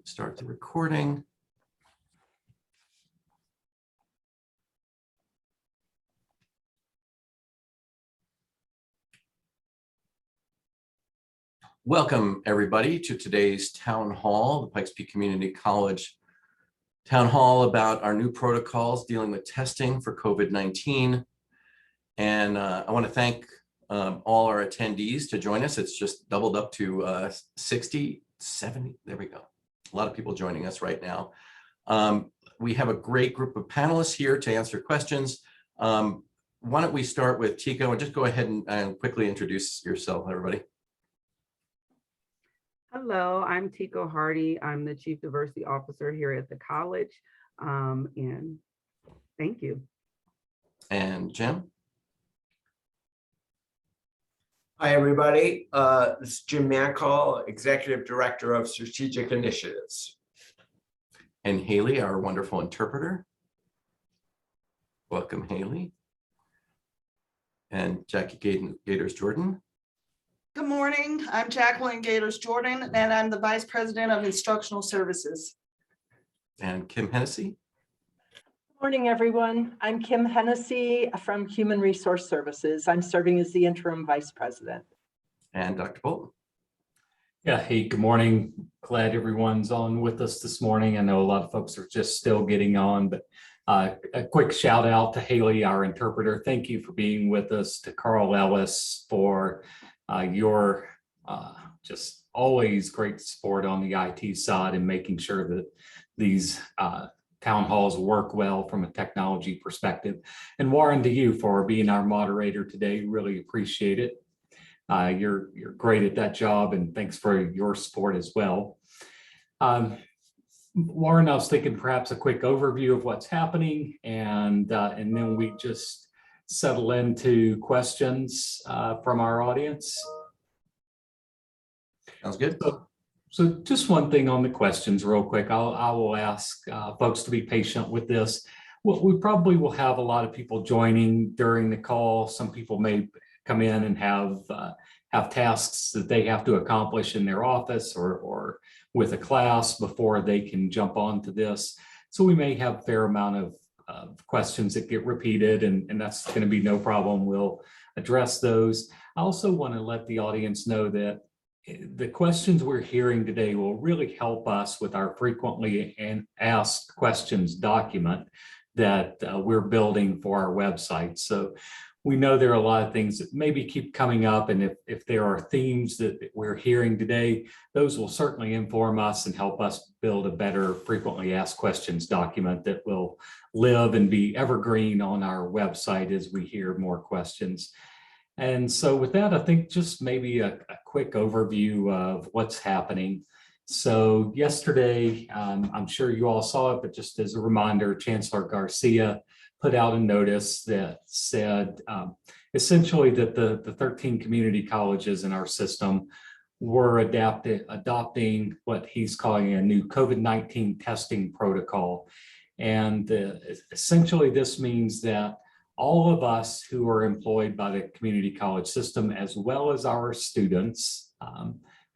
Start the recording. Welcome everybody to today's town hall, the Pikes Peak Community College town hall about our new protocols dealing with testing for COVID-19. And I want to thank all our attendees to join us. It's just doubled up to 60, 70, there we go. A lot of people joining us right now. We have a great group of panelists here to answer questions. Why don't we start with Tico and just go ahead and quickly introduce yourself, everybody. Hello, I'm Tico Hardy. I'm the Chief Diversity Officer here at the college. And thank you. And Jim? Hi, everybody. This is Jim Mancall, Executive Director of Strategic Initiatives. And Haley, our wonderful interpreter. Welcome, Haley. And Jackie Gators Jordan. Good morning. I'm Jacqueline Gators Jordan, and I'm the Vice President of Instructional Services. And Kim Hennessy. Good morning, everyone. I'm Kim Hennessy from Human Resource Services. I'm serving as the interim vice president. And Dr. Bolton. Yeah, hey, good morning. Glad everyone's on with us this morning. I know a lot of folks are just still getting on, but a quick shout out to Haley, our interpreter. Thank you for being with us, to Carl Ellis for your just always great support on the IT side and making sure that these town halls work well from a technology perspective. And Warren, to you for being our moderator today, really appreciate it. You're great at that job, and thanks for your support as well. Warren, I was thinking perhaps a quick overview of what's happening, and then we just settle into questions from our audience. Sounds good. So just one thing on the questions real quick. I will ask folks to be patient with this. Well, we probably will have a lot of people joining during the call. Some people may come in and have tasks that they have to accomplish in their office or with a class before they can jump onto this. So we may have a fair amount of questions that get repeated, and that's going to be no problem. We'll address those. I also want to let the audience know that the questions we're hearing today will really help us with our frequently asked questions document that we're building for our website. So we know there are a lot of things that maybe keep coming up, and if there are themes that we're hearing today, those will certainly inform us and help us build a better frequently asked questions document that will live and be evergreen on our website as we hear more questions. And so with that, I think just maybe a quick overview of what's happening. So yesterday, I'm sure you all saw it, but just as a reminder, Chancellor Garcia put out a notice that said essentially that the 13 community colleges in our system were adopting what he's calling a new COVID-19 testing protocol. And essentially this means that all of us who are employed by the community college system, as well as our students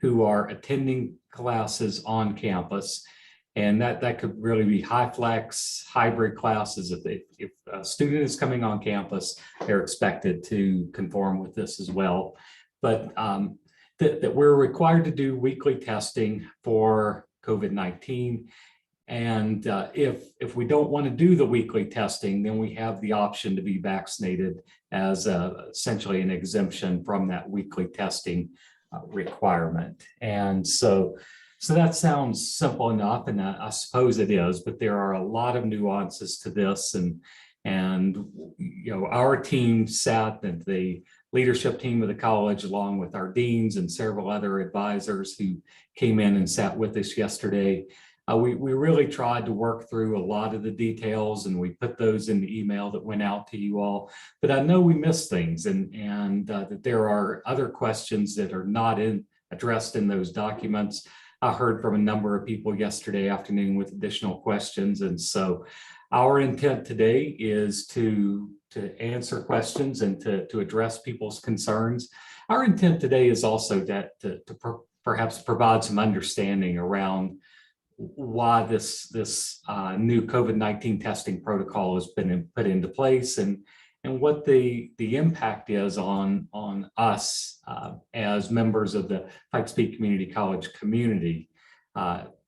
who are attending classes on campus, and that could really be high flex, hybrid classes. If a student is coming on campus, they're expected to conform with this as well. But that we're required to do weekly testing for COVID-19. And if we don't want to do the weekly testing, then we have the option to be vaccinated as essentially an exemption from that weekly testing requirement. And so that sounds simple enough, and I suppose it is, but there are a lot of nuances to this. And you know, our team sat, and the leadership team of the college, along with our deans and several other advisors who came in and sat with us yesterday, we really tried to work through a lot of the details, and we put those in the email that went out to you all. But I know we missed things, and that there are other questions that are not addressed in those documents. I heard from a number of people yesterday afternoon with additional questions, and so our intent today is to answer questions and to address people's concerns. Our intent today is also that to perhaps provide some understanding around why this new COVID-19 testing protocol has been put into place, and what the impact is on us as members of the Pikes Peak Community College community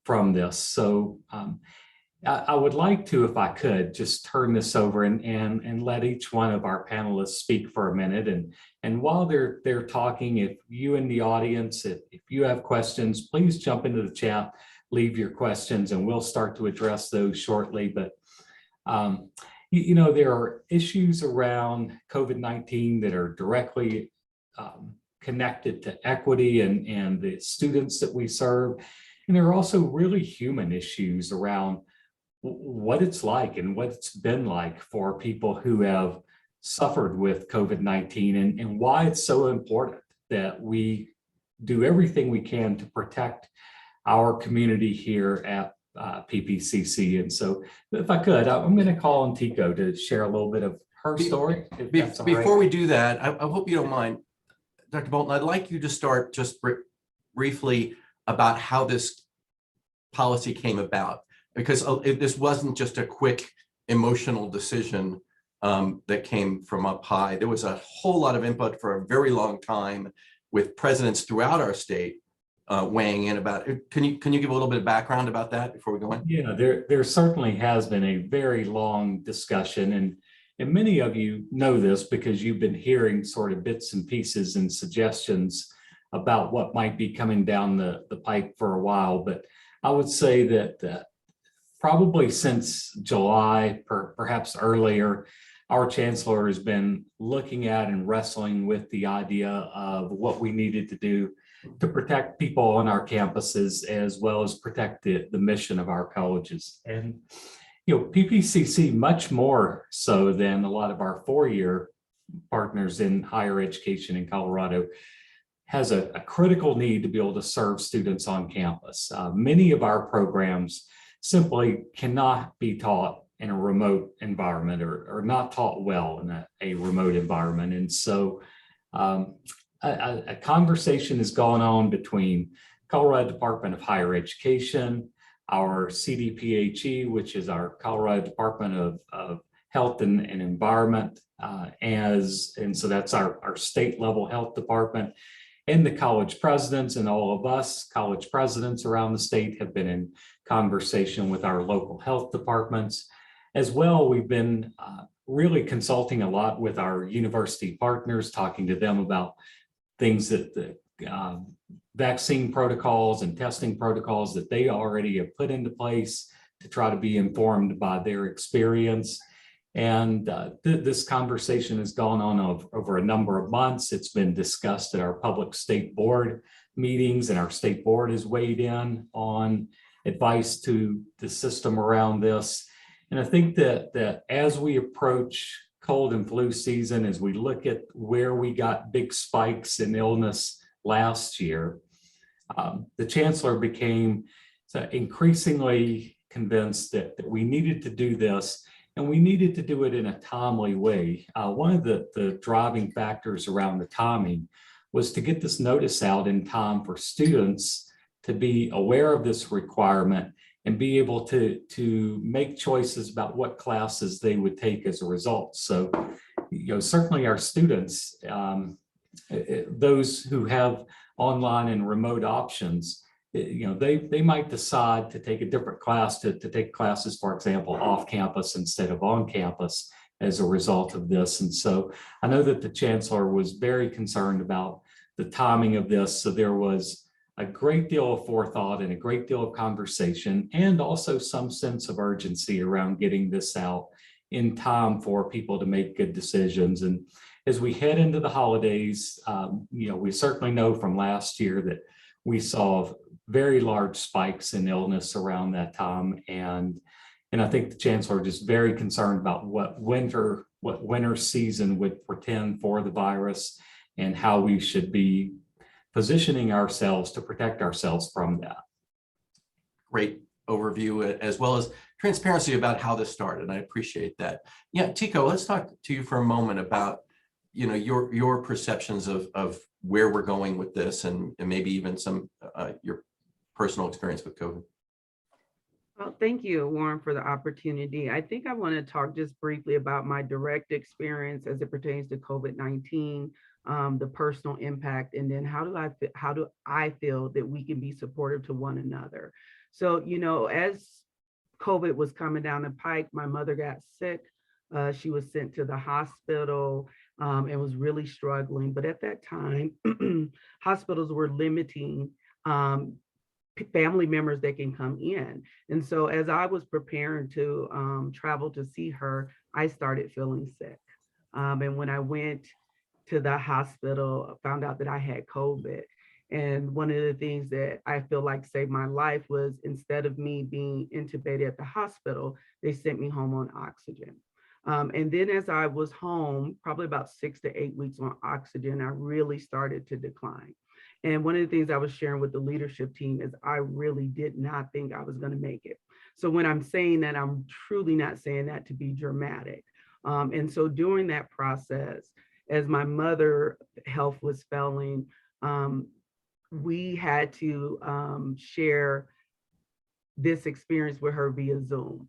from this. So I would like to, if I could, just turn this over and let each one of our panelists speak for a minute. And while they're talking, if you in the audience, if you have questions, please jump into the chat, leave your questions, and we'll start to address those shortly. But you know, there are issues around COVID-19 that are directly connected to equity and the students that we serve. And there are also really human issues around what it's like and what it's been like for people who have suffered with COVID-19, and why it's so important that we do everything we can to protect our community here at PPCC. And so if I could, I'm going to call on Tico to share a little bit of her story. Before we do that, I hope you don't mind, Dr. Bolton, I'd like you to start just briefly about how this policy came about, because this wasn't just a quick emotional decision that came from up high. There was a whole lot of input for a very long time with presidents throughout our state weighing in about it. Can you give a little bit of background about that before we go in? Yeah, there certainly has been a very long discussion, and many of you know this because you've been hearing sort of bits and pieces and suggestions about what might be coming down the pipe for a while. But I would say that probably since July, perhaps earlier, our chancellor has been looking at and wrestling with the idea of what we needed to do to protect people on our campuses, as well as protect the mission of our colleges. And, you know, PPCC, much more so than a lot of our four-year partners in higher education in Colorado, has a critical need to be able to serve students on campus. Many of our programs simply cannot be taught in a remote environment, or not taught well in a remote environment. And so a conversation has gone on between Colorado Department of Higher Education, our CDPHE, which is our Colorado Department of Health and Environment, and so that's our state level health department, and the college presidents. And all of us college presidents around the state have been in conversation with our local health departments. As well, we've been really consulting a lot with our university partners, talking to them about things that the vaccine protocols and testing protocols that they already have put into place to try to be informed by their experience. And this conversation has gone on over a number of months. It's been discussed at our public state board meetings, and our state board has weighed in on advice to the system around this. And I think that as we approach cold and flu season, as we look at where we got big spikes in illness last year, the chancellor became increasingly convinced that we needed to do this, and we needed to do it in a timely way. One of the driving factors around the timing was to get this notice out in time for students to be aware of this requirement and be able to make choices about what classes they would take as a result. So, you know, certainly our students, those who have online and remote options, you know, they might decide to take a different class, to take classes, for example, off campus instead of on campus as a result of this. And so I know that the chancellor was very concerned about the timing of this. So there was a great deal of forethought and a great deal of conversation, and also some sense of urgency around getting this out in time for people to make good decisions. And as we head into the holidays, you know, we certainly know from last year that we saw very large spikes in illness around that time. And I think the chancellor is just very concerned about what winter season would portend for the virus, and how we should be positioning ourselves to protect ourselves from that. Great overview, as well as transparency about how this started. I appreciate that. Yeah, Tico, let's talk to you for a moment about, you know, your perceptions of where we're going with this, and maybe even some your personal experience with COVID. Well, thank you, Warren, for the opportunity. I think I want to talk just briefly about my direct experience as it pertains to COVID-19, the personal impact, and then how do I feel that we can be supportive to one another. So, as COVID was coming down the pike, my mother got sick. She was sent to the hospital and was really struggling. But at that time, hospitals were limiting family members that can come in. And so as I was preparing to travel to see her, I started feeling sick. And when I went to the hospital, I found out that I had COVID. And one of the things that I feel like saved my life was, instead of me being intubated at the hospital, they sent me home on oxygen. And then as I was home, probably about 6 to 8 weeks on oxygen, I really started to decline. And one of the things I was sharing with the leadership team is I really did not think I was going to make it. So when I'm saying that, I'm truly not saying that to be dramatic. And so during that process, as my mother's health was failing, we had to share this experience with her via Zoom.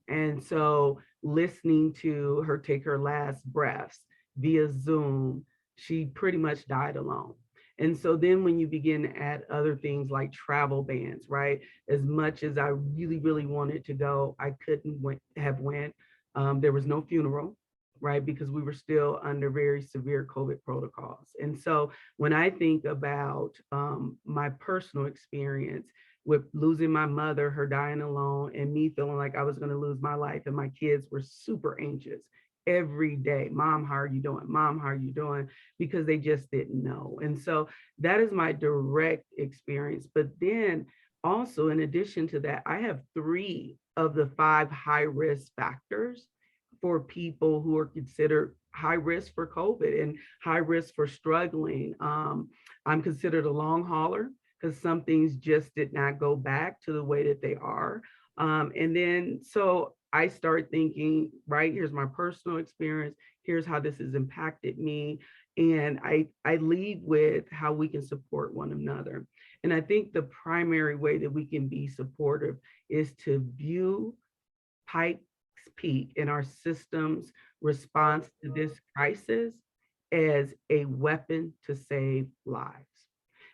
And so listening to her take her last breaths via Zoom, she pretty much died alone. And so then when you begin to add other things like travel bans, right? As much as I really, really wanted to go, I couldn't have went. There was no funeral, right? Because we were still under very severe COVID protocols. And so when I think about my personal experience with losing my mother, her dying alone, and me feeling like I was going to lose my life, and my kids were super anxious every day. Mom, how are you doing? Mom, how are you doing? Because they just didn't know. And so that is my direct experience. But then also, in addition to that, I have 3 of the 5 high risk factors for people who are considered high risk for COVID and high risk for struggling. I'm considered a long hauler because some things just did not go back to the way that they are. And then, so I start thinking, right, here's my personal experience. Here's how this has impacted me. And I lead with how we can support one another. And I think the primary way that we can be supportive is to view Pikes Peak and our system's response to this crisis as a weapon to save lives.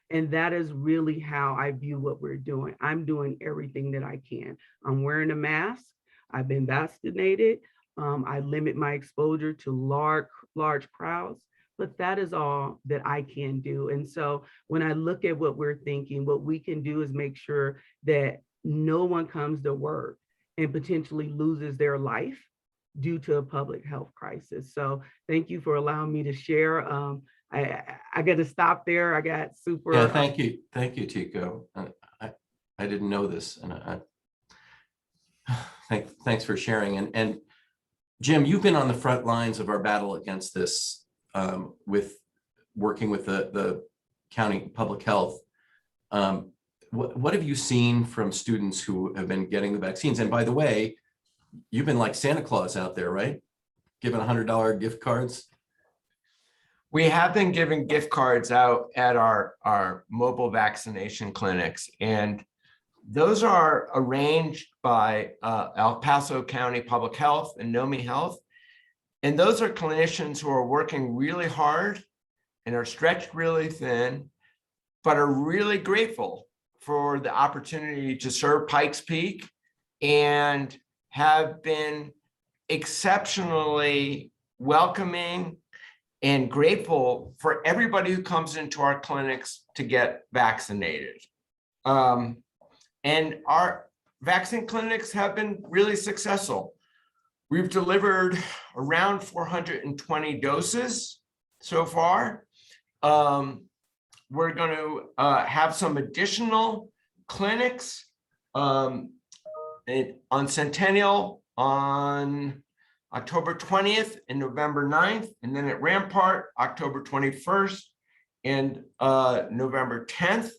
And that is really how I view what we're doing. I'm doing everything that I can. I'm wearing a mask. I've been vaccinated. I limit my exposure to large crowds, but that is all that I can do. And so when I look at what we're thinking, what we can do is make sure that no one comes to work and potentially loses their life due to a public health crisis. So thank you for allowing me to share. I got to stop there. I got super. Yeah, thank you, Tico. I didn't know this, and thanks for sharing. And Jim, you've been on the front lines of our battle against this, with working with the county public health. What have you seen from students who have been getting the vaccines? And by the way, you've been like Santa Claus out there, right? Giving $100 gift cards. We have been giving gift cards out at our mobile vaccination clinics, and those are arranged by El Paso County Public Health and NOMI Health. And those are clinicians who are working really hard and are stretched really thin, but are really grateful for the opportunity to serve Pikes Peak and have been exceptionally welcoming and grateful for everybody who comes into our clinics to get vaccinated. And our vaccine clinics have been really successful. We've delivered around 420 doses so far. We're going to have some additional clinics on Centennial on October 20th and November 9th, and then at Rampart, October 21st and November 10th,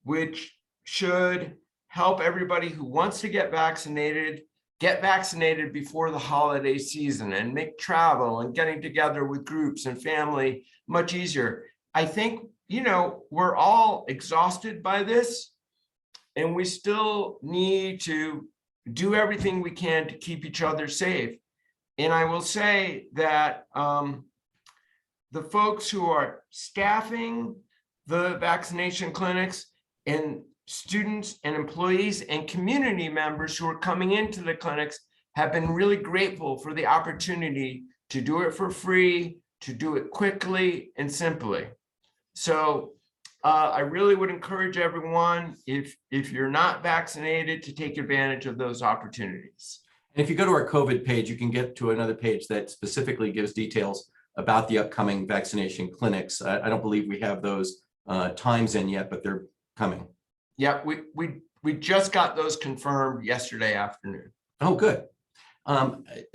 which should help everybody who wants to get vaccinated before the holiday season and make travel and getting together with groups and family much easier. I think, we're all exhausted by this, and we still need to do everything we can to keep each other safe. And I will say that the folks who are staffing the vaccination clinics and students and employees and community members who are coming into the clinics have been really grateful for the opportunity to do it for free, to do it quickly and simply. So I really would encourage everyone, if you're not vaccinated, to take advantage of those opportunities. And if you go to our COVID page, you can get to another page that specifically gives details about the upcoming vaccination clinics. I don't believe we have those times in yet, but they're coming. Yeah, we just got those confirmed yesterday afternoon. Oh, good.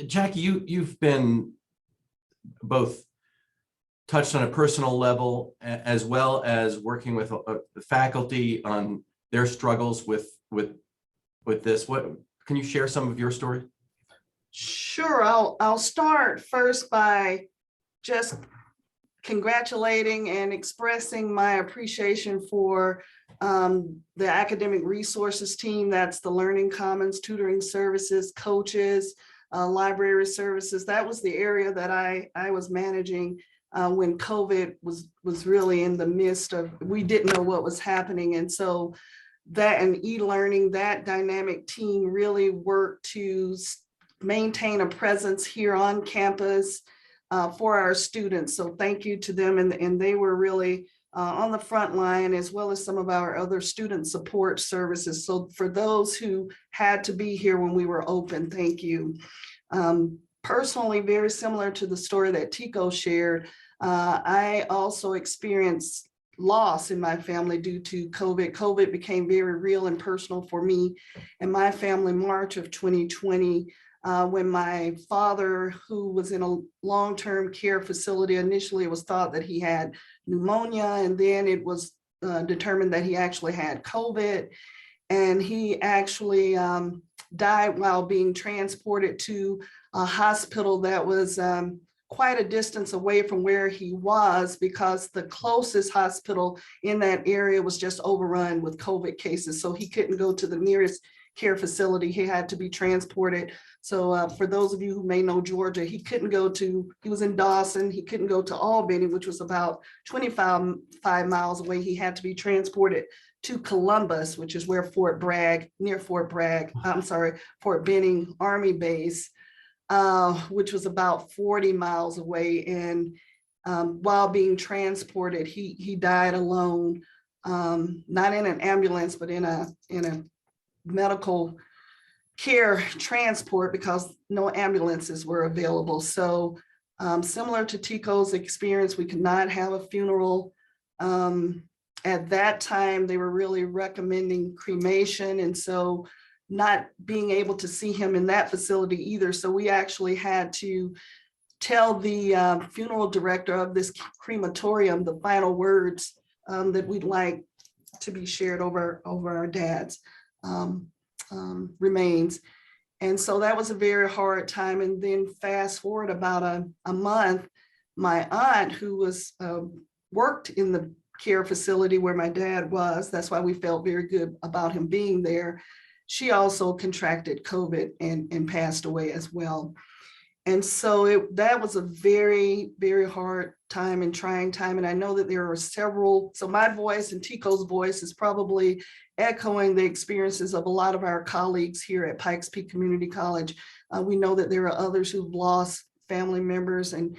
Jackie, you've been both touched on a personal level as well as working with the faculty on their struggles with this. What can you share some of your story? Sure, I'll start first by just congratulating and expressing my appreciation for the academic resources team. That's the Learning Commons, tutoring services, coaches, library services. That was the area that I was managing when COVID was really in the midst of, we didn't know what was happening. And so that and e-learning, that dynamic team really worked to maintain a presence here on campus for our students. So thank you to them. And they were really on the front line, as well as some of our other student support services. So for those who had to be here when we were open, thank you. Personally, very similar to the story that Tico shared, I also experienced loss in my family due to COVID. COVID became very real and personal for me and my family March of 2020. When my father, who was in a long-term care facility, initially it was thought that he had pneumonia, and then it was determined that he actually had COVID, and he actually died while being transported to a hospital that was quite a distance away from where he was, because the closest hospital in that area was just overrun with COVID cases. So he couldn't go to the nearest care facility. He had to be transported. So for those of you who may know Georgia, he was in Dawson. He couldn't go to Albany, which was about 25 miles away. He had to be transported to Columbus, which is where Fort Benning Army Base, which was about 40 miles away. And while being transported, he died alone, not in an ambulance, but in a medical care transport, because no ambulances were available. So similar to Tico's experience, we could not have a funeral. At that time, they were really recommending cremation, and so not being able to see him in that facility either. So we actually had to tell the funeral director of this crematorium the final words that we'd like to be shared over our dad's remains. And so that was a very hard time. And then fast forward about a month, my aunt, who was worked in the care facility where my dad was, that's why we felt very good about him being there, she also contracted COVID and passed away as well. And so that was a very, very hard time and trying time. And I know that there are several, so my voice and Tico's voice is probably echoing the experiences of a lot of our colleagues here at Pikes Peak Community College. We know that there are others who've lost family members and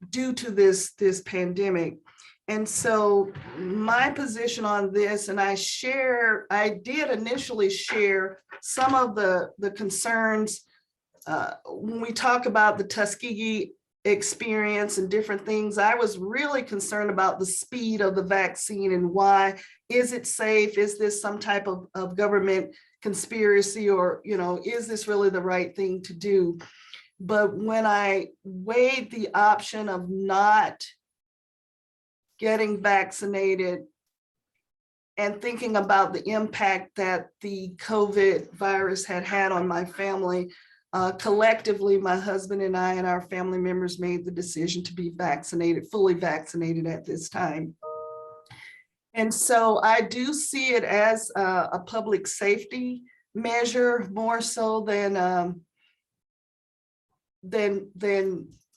due to this pandemic. And so my position on this, and I did initially share some of the concerns when we talk about the Tuskegee experience and different things. I was really concerned about the speed of the vaccine and why. Is it safe? Is this some type of government conspiracy, or, is this really the right thing to do? But when I weighed the option of not getting vaccinated and thinking about the impact that the COVID virus had on my family, collectively, my husband and I and our family members made the decision to be vaccinated, fully vaccinated at this time. And so I do see it as a public safety measure more so than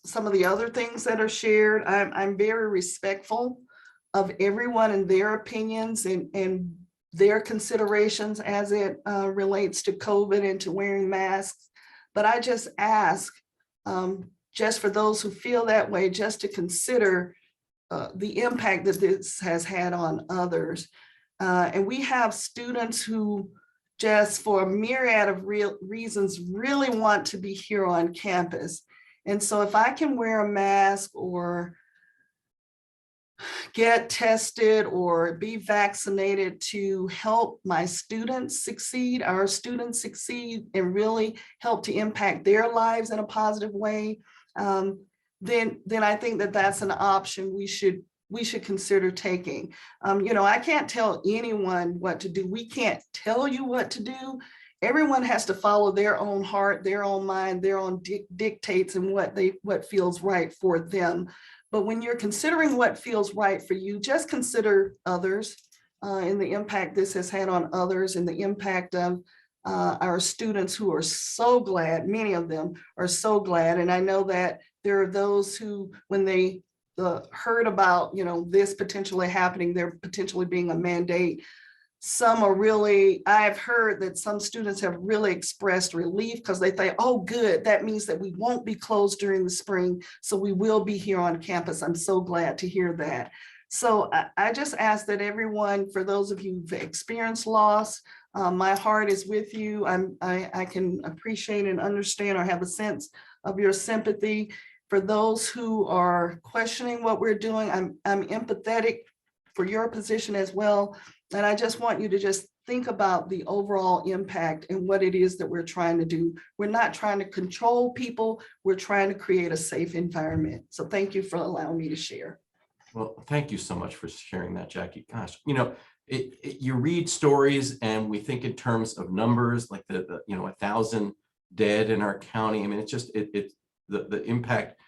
some of the other things that are shared. I'm very respectful of everyone and their opinions and their considerations as it relates to COVID and to wearing masks. But I just ask, just for those who feel that way, just to consider the impact that this has had on others. And we have students who just for a myriad of reasons really want to be here on campus. And so if I can wear a mask or get tested or be vaccinated to help my students succeed, our students succeed, and really help to impact their lives in a positive way, then I think that that's an option we should consider taking. I can't tell anyone what to do. We can't tell you what to do. Everyone has to follow their own heart, their own mind, their own dictates and what feels right for them. But when you're considering what feels right for you, just consider others and the impact this has had on others and the impact of our students who are so glad, many of them are so glad. And I know that there are those who, when they heard about, this potentially happening, there potentially being a mandate, some are really, I've heard that some students have really expressed relief because they think, oh, good, that means that we won't be closed during the spring, so we will be here on campus. I'm so glad to hear that. So I just ask that everyone, for those of you who've experienced loss, my heart is with you. I can appreciate and understand or have a sense of your sympathy. For those who are questioning what we're doing, I'm empathetic for your position as well. And I just want you to just think about the overall impact and what it is that we're trying to do. We're not trying to control people. We're trying to create a safe environment. So thank you for allowing me to share. Well, thank you so much for sharing that, Jackie. Gosh, you read stories and we think in terms of numbers, like the 1,000 dead in our county. I mean, it's just the impact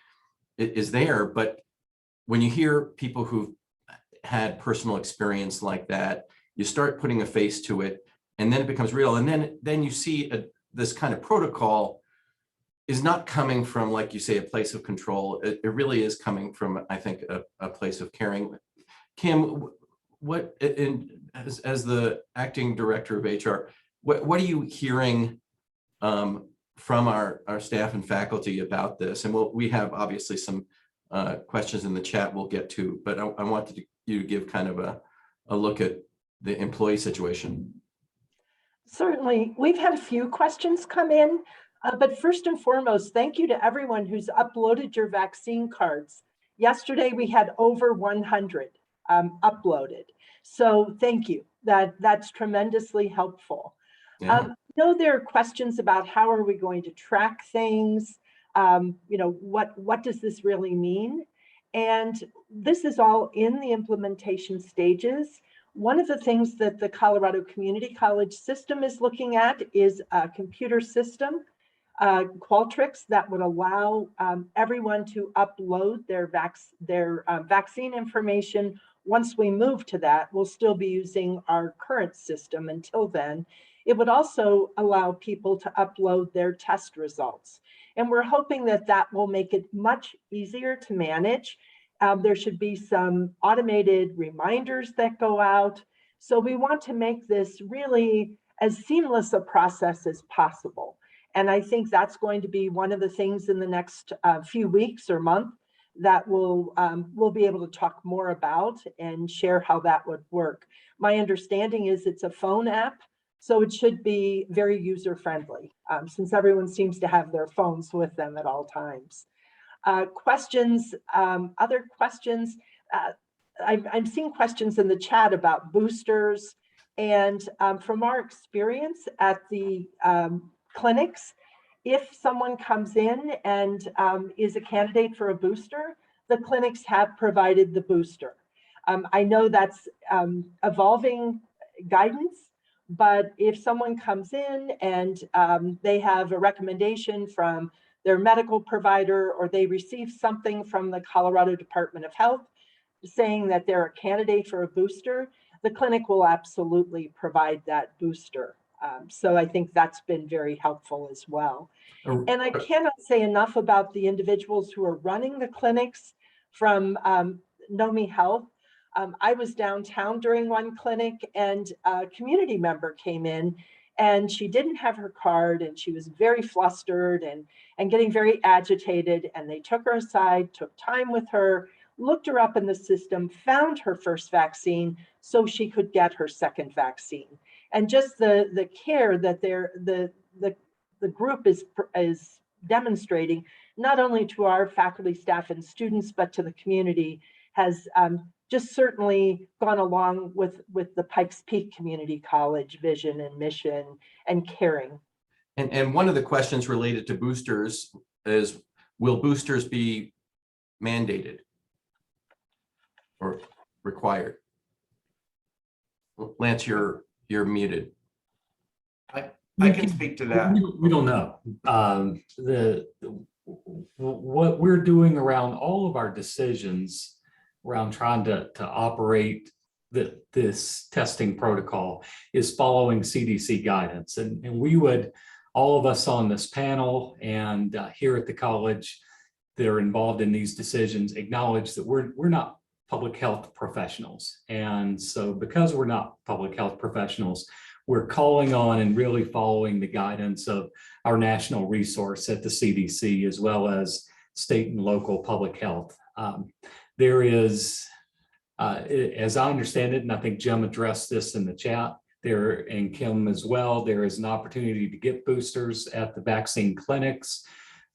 is there. But when you hear people who've had personal experience like that, you start putting a face to it, and then it becomes real. And then you see this kind of protocol is not coming from, like you say, a place of control. It really is coming from, I think, a place of caring. Kim, what, as the acting director of HR, what are you hearing from our staff and faculty about this? And we have obviously some questions in the chat we'll get to, but I wanted you to give kind of a look at the employee situation. Certainly, we've had a few questions come in, but first and foremost, thank you to everyone who's uploaded your vaccine cards. Yesterday, we had over 100 uploaded. So thank you, that's tremendously helpful. Yeah. I know there are questions about how are we going to track things? What does this really mean? And this is all in the implementation stages. One of the things that the Colorado Community College system is looking at is a computer system, Qualtrics, that would allow everyone to upload their vaccine information. Once we move to that, we'll still be using our current system until then. It would also allow people to upload their test results. And we're hoping that that will make it much easier to manage. There should be some automated reminders that go out. So we want to make this really as seamless a process as possible. And I think that's going to be one of the things in the next few weeks or month that we'll be able to talk more about and share how that would work. My understanding is it's a phone app, so it should be very user-friendly since everyone seems to have their phones with them at all times. Questions, other questions. I'm seeing questions in the chat about boosters, and from our experience at the clinics, if someone comes in and is a candidate for a booster, the clinics have provided the booster. I know that's evolving guidance, but if someone comes in and they have a recommendation from their medical provider or they receive something from the Colorado Department of Health saying that they're a candidate for a booster, the clinic will absolutely provide that booster. So I think that's been very helpful as well. And I cannot say enough about the individuals who are running the clinics from Nomi Health. I was downtown during one clinic and a community member came in and she didn't have her card and she was very flustered and getting very agitated. And they took her aside, took time with her, looked her up in the system, found her first vaccine so she could get her second vaccine. And just the care that the group is demonstrating, not only to our faculty, staff, and students, but to the community, has just certainly gone along with the Pikes Peak Community College vision and mission and caring. And one of the questions related to boosters is, will boosters be mandated or required? Lance, you're muted. I can speak to that. We don't know. What we're doing around all of our decisions around trying to operate this testing protocol is following CDC guidance. And we would, all of us on this panel and here at the college that are involved in these decisions, acknowledge that we're not public health professionals. And so because we're not public health professionals, we're calling on and really following the guidance of our national resource at the CDC, as well as state and local public health. There is, as I understand it, and I think Jim addressed this in the chat there, and Kim as well, there is an opportunity to get boosters at the vaccine clinics.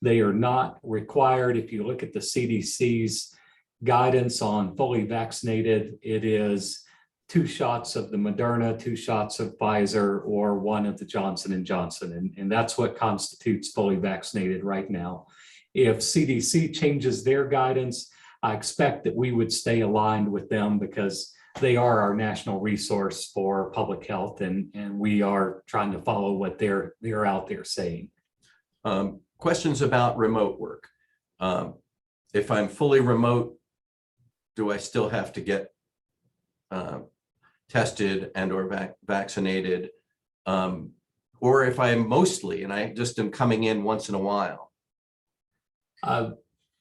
They are not required. If you look at the CDC's guidance on fully vaccinated, it is 2 shots of the Moderna, 2 shots of Pfizer, or 1 of the Johnson & Johnson. And that's what constitutes fully vaccinated right now. If CDC changes their guidance, I expect that we would stay aligned with them because they are our national resource for public health, and we are trying to follow what they're out there saying. Questions about remote work. If I'm fully remote, do I still have to get tested and or vaccinated? Or if I'm mostly, and I just am coming in once in a while?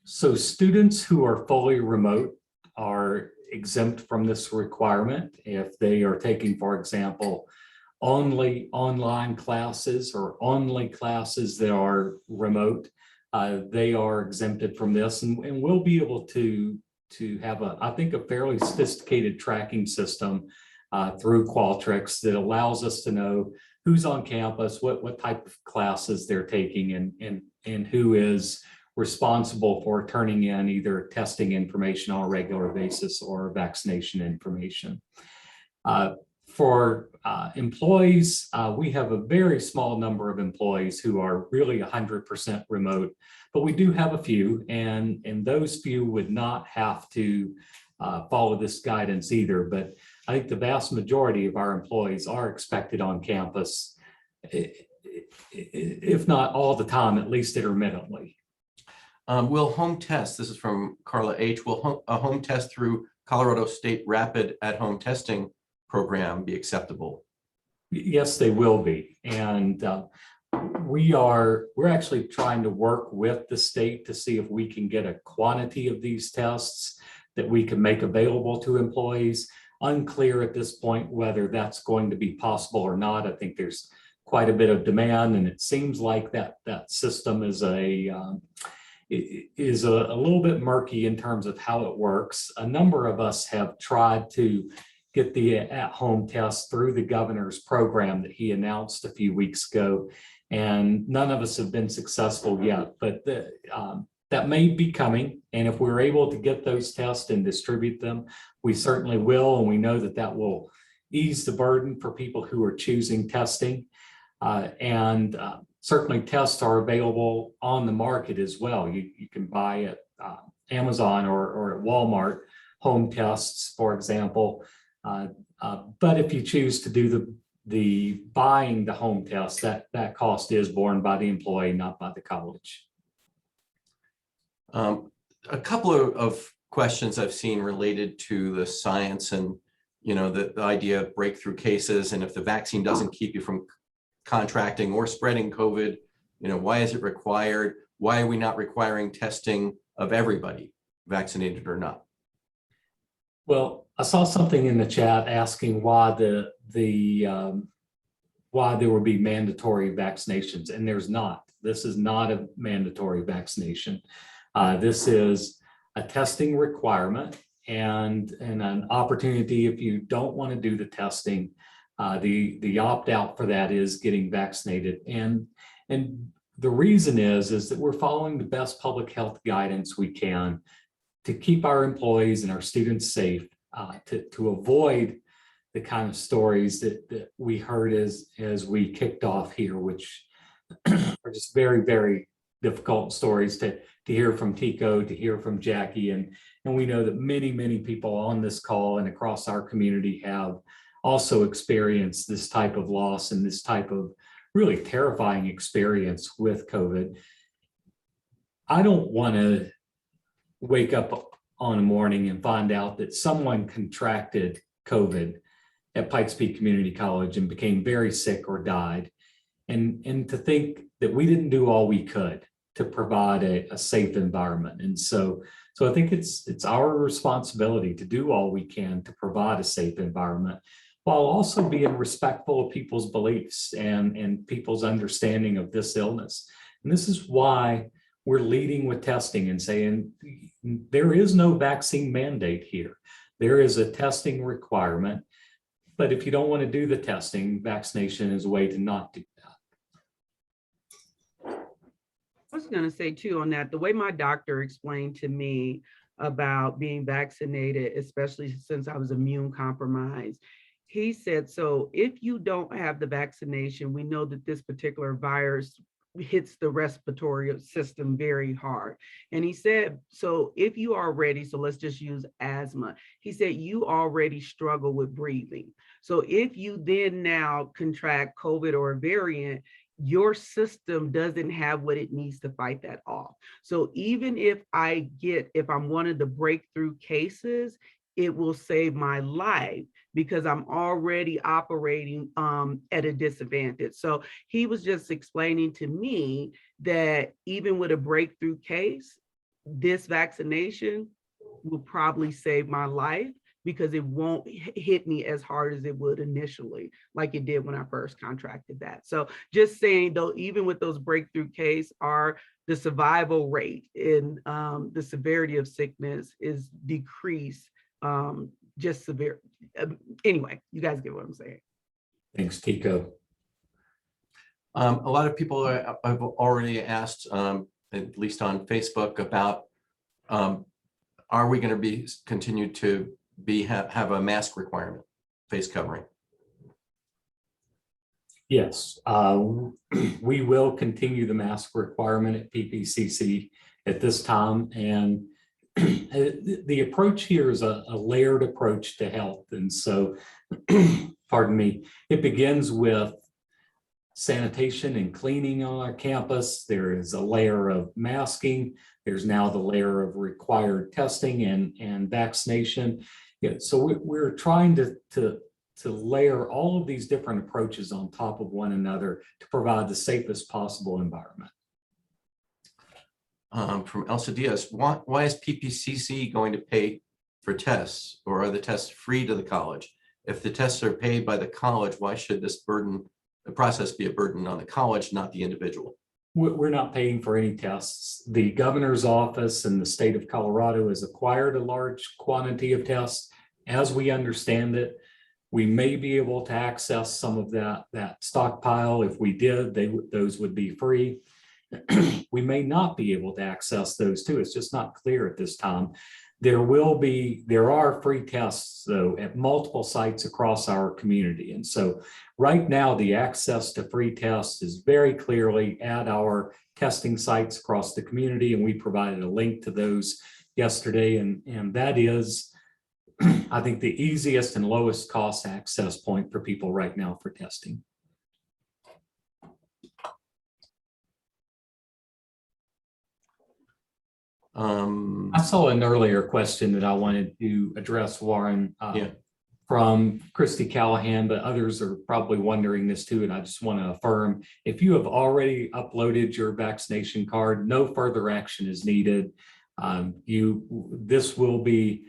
So students who are fully remote are exempt from this requirement. If they are taking, for example, only online classes or only classes that are remote, they are exempted from this, and we'll be able to have I think a fairly sophisticated tracking system through Qualtrics that allows us to know who's on campus, what type of classes they're taking, and who is responsible for turning in either testing information on a regular basis or vaccination information. For employees, we have a very small number of employees who are really 100% remote, but we do have a few, and those few would not have to follow this guidance either. But I think the vast majority of our employees are expected on campus, if not all the time, at least intermittently. Will home tests, this is from Carla H., will a home test through Colorado State Rapid at-Home Testing Program be acceptable? Yes, they will be. And we're actually trying to work with the state to see if we can get a quantity of these tests that we can make available to employees. Unclear at this point whether that's going to be possible or not. I think there's quite a bit of demand, and it seems like that system is a little bit murky in terms of how it works. A number of us have tried to get the at-home test through the governor's program that he announced a few weeks ago, and none of us have been successful yet, but that may be coming. And if we're able to get those tests and distribute them, we certainly will, and we know that that will ease the burden for people who are choosing testing. Certainly tests are available on the market as well. You can buy at Amazon or at Walmart home tests, for example. But if you choose to do the buying the home test, that cost is borne by the employee, not by the college. A couple of questions I've seen related to the science and, you know, the idea of breakthrough cases. And if the vaccine doesn't keep you from contracting or spreading COVID, you know, why is it required? Why are we not requiring testing of everybody, vaccinated or not? Well, I saw something in the chat asking why why there would be mandatory vaccinations, and there's not. This is not a mandatory vaccination. This is a testing requirement and an opportunity if you don't want to do the testing. The opt-out for that is getting vaccinated, and the reason is that we're following the best public health guidance we can to keep our employees and our students safe, to avoid the kind of stories that we heard as we kicked off here, which are just very, very difficult stories to hear from Tico, to hear from Jackie. And we know that many, many people on this call and across our community have also experienced this type of loss and this type of really terrifying experience with COVID. I don't want to wake up on a morning and find out that someone contracted COVID at Pikes Peak Community College and became very sick or died. And to think that we didn't do all we could to provide a safe environment. And so I think it's our responsibility to do all we can to provide a safe environment, while also being respectful of people's beliefs and people's understanding of this illness. And this is why we're leading with testing and saying there is no vaccine mandate here. There is a testing requirement, but if you don't want to do the testing, vaccination is a way to not do that. I was going to say too on that, the way my doctor explained to me about being vaccinated, especially since I was immune compromised, he said, so if you don't have the vaccination, we know that this particular virus hits the respiratory system very hard. And he said, so if you are ready, so let's just use asthma. He said, you already struggle with breathing. So if you then now contract COVID or a variant, your system doesn't have what it needs to fight that off. So even if I'm one of the breakthrough cases, it will save my life because I'm already operating at a disadvantage. So he was just explaining to me that even with a breakthrough case, this vaccination will probably save my life because it won't hit me as hard as it would initially, like it did when I first contracted that. So just saying though, even with those breakthrough cases, the survival rate and the severity of sickness is decreased, just severe. Anyway, you guys get what I'm saying. Thanks, Tico. A lot of people have already asked, at least on Facebook, about are we going to continue to have a mask requirement, face covering? Yes, we will continue the mask requirement at PPCC at this time. And the approach here is a layered approach to health. And so, pardon me, it begins with sanitation and cleaning on our campus. There is a layer of masking. There's now the layer of required testing and vaccination. Yeah, so we're trying to layer all of these different approaches on top of one another to provide the safest possible environment. From Elsa Diaz, why is PPCC going to pay for tests, or are the tests free to the college? If the tests are paid by the college, why should the process be a burden on the college, not the individual? We're not paying for any tests. The governor's office and the state of Colorado has acquired a large quantity of tests. As we understand it, we may be able to access some of that stockpile. If we did, those would be free. We may not be able to access those too. It's just not clear at this time. There are free tests though at multiple sites across our community. And so right now the access to free tests is very clearly at our testing sites across the community. And we provided a link to those yesterday. And that is, I think, the easiest and lowest cost access point for people right now for testing. I saw an earlier question that I wanted to address, Warren, Yeah. from Christy Callahan, but others are probably wondering this too. And I just want to affirm, if you have already uploaded your vaccination card, no further action is needed. This will be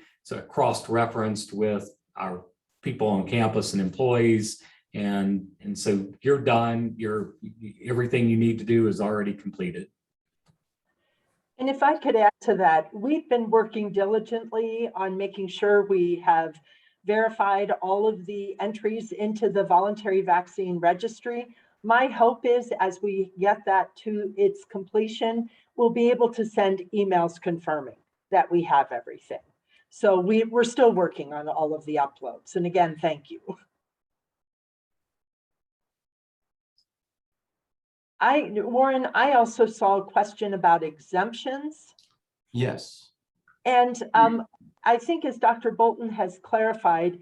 cross-referenced with our people on campus and employees. And so you're done. Everything you need to do is already completed. And if I could add to that, we've been working diligently on making sure we have verified all of the entries into the voluntary vaccine registry. My hope is, as we get that to its completion, we'll be able to send emails confirming that we have everything. So we're still working on all of the uploads. And again, thank you. Warren, I also saw a question about exemptions. Yes. And I think, as Dr. Bolton has clarified,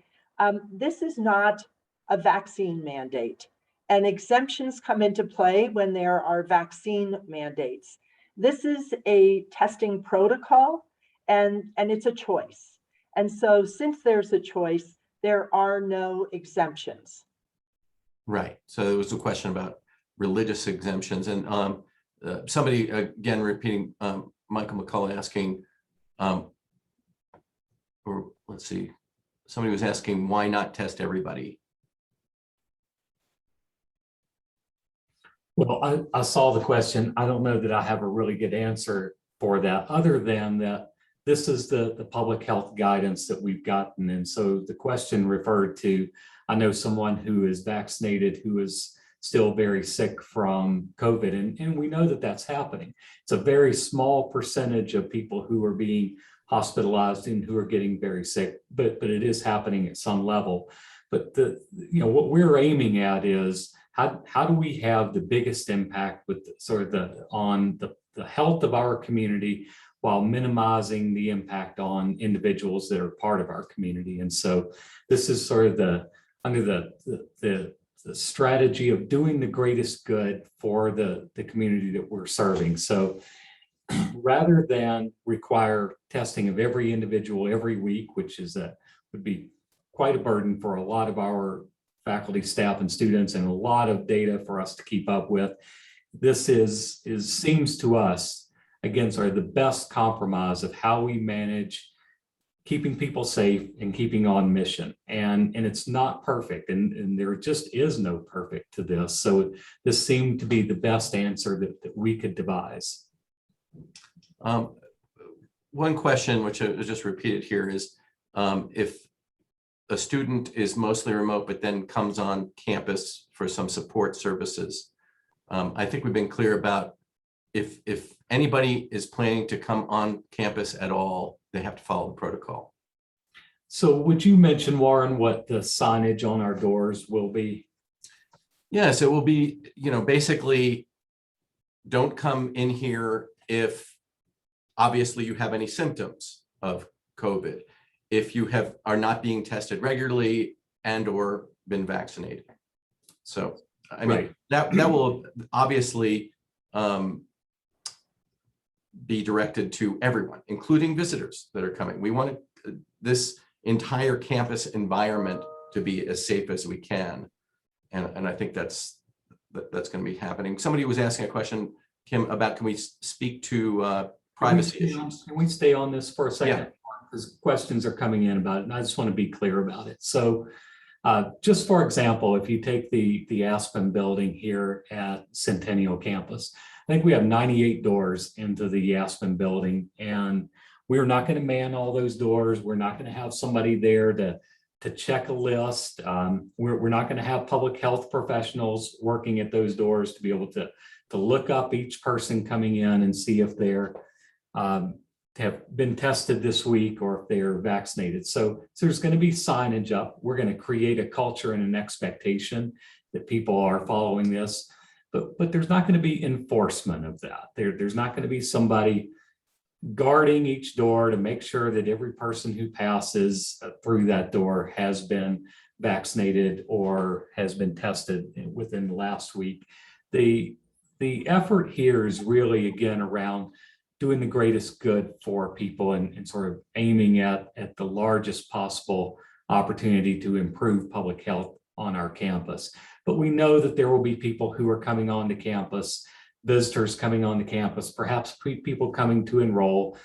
this is not a vaccine mandate, and exemptions come into play when there are vaccine mandates. This is a testing protocol, and it's a choice. And so since there's a choice, there are no exemptions. Right. So there was a question about religious exemptions, and somebody, again, repeating, Michael McCullough asking, or let's see, somebody was asking, why not test everybody? Well, I saw the question. I don't know that I have a really good answer for that, other than that this is the public health guidance that we've gotten. And so the question referred to, I know someone who is vaccinated who is still very sick from COVID, and we know that that's happening. It's a very small percentage of people who are being hospitalized and who are getting very sick, but it is happening at some level. But what we're aiming at is how do we have the biggest impact with on the health of our community while minimizing the impact on individuals that are part of our community. And so this is sort of under the strategy of doing the greatest good for the community that we're serving. So rather than require testing of every individual every week, which would be quite a burden for a lot of our faculty, staff, and students, and a lot of data for us to keep up with, this seems to us, again, sort of the best compromise of how we manage keeping people safe and keeping on mission. And it's not perfect, and there just is no perfect to this. So this seemed to be the best answer that we could devise. One question, which was just repeated here, is if a student is mostly remote, but then comes on campus for some support services, I think we've been clear about if anybody is planning to come on campus at all, they have to follow the protocol. So would you mention, Warren, what the signage on our doors will be? Yes, it will be, basically, don't come in here if obviously you have any symptoms of COVID, if you are not being tested regularly and or been vaccinated. So, I mean, right. that will obviously be directed to everyone, including visitors that are coming. We want this entire campus environment to be as safe as we can. And I think that's going to be happening. Somebody was asking a question, Kim, about can we speak to privacy issues? Can we stay on this for a second? Yeah. Because questions are coming in about it, and I just want to be clear about it. So just for example, if you take the Aspen building here at Centennial Campus, I think we have 98 doors into the Aspen building, and we're not going to man all those doors. We're not going to have somebody there to check a list. We're not going to have public health professionals working at those doors to be able to look up each person coming in and see if they're have been tested this week or if they're vaccinated. So there's going to be signage up. We're going to create a culture and an expectation that people are following this, but there's not going to be enforcement of that. There's not going to be somebody guarding each door to make sure that every person who passes through that door has been vaccinated or has been tested within the last week. The effort here is really, again, around doing the greatest good for people and sort of aiming at the largest possible opportunity to improve public health on our campus. But we know that there will be people who are coming onto campus, visitors coming onto campus, perhaps people coming to enroll.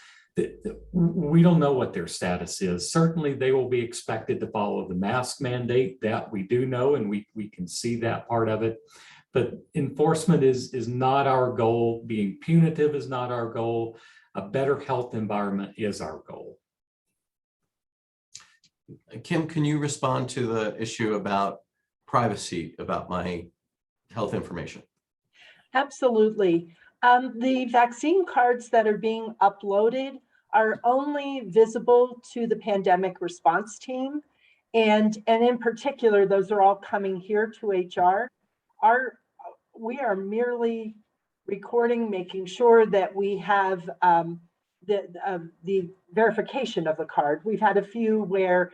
We don't know what their status is. Certainly they will be expected to follow the mask mandate, that we do know, and we can see that part of it. But enforcement is not our goal. Being punitive is not our goal. A better health environment is our goal. Kim, can you respond to the issue about privacy, about my health information? Absolutely. The vaccine cards that are being uploaded are only visible to the pandemic response team. And in particular, those are all coming here to HR. We are merely recording, making sure that we have the verification of the card. We've had a few where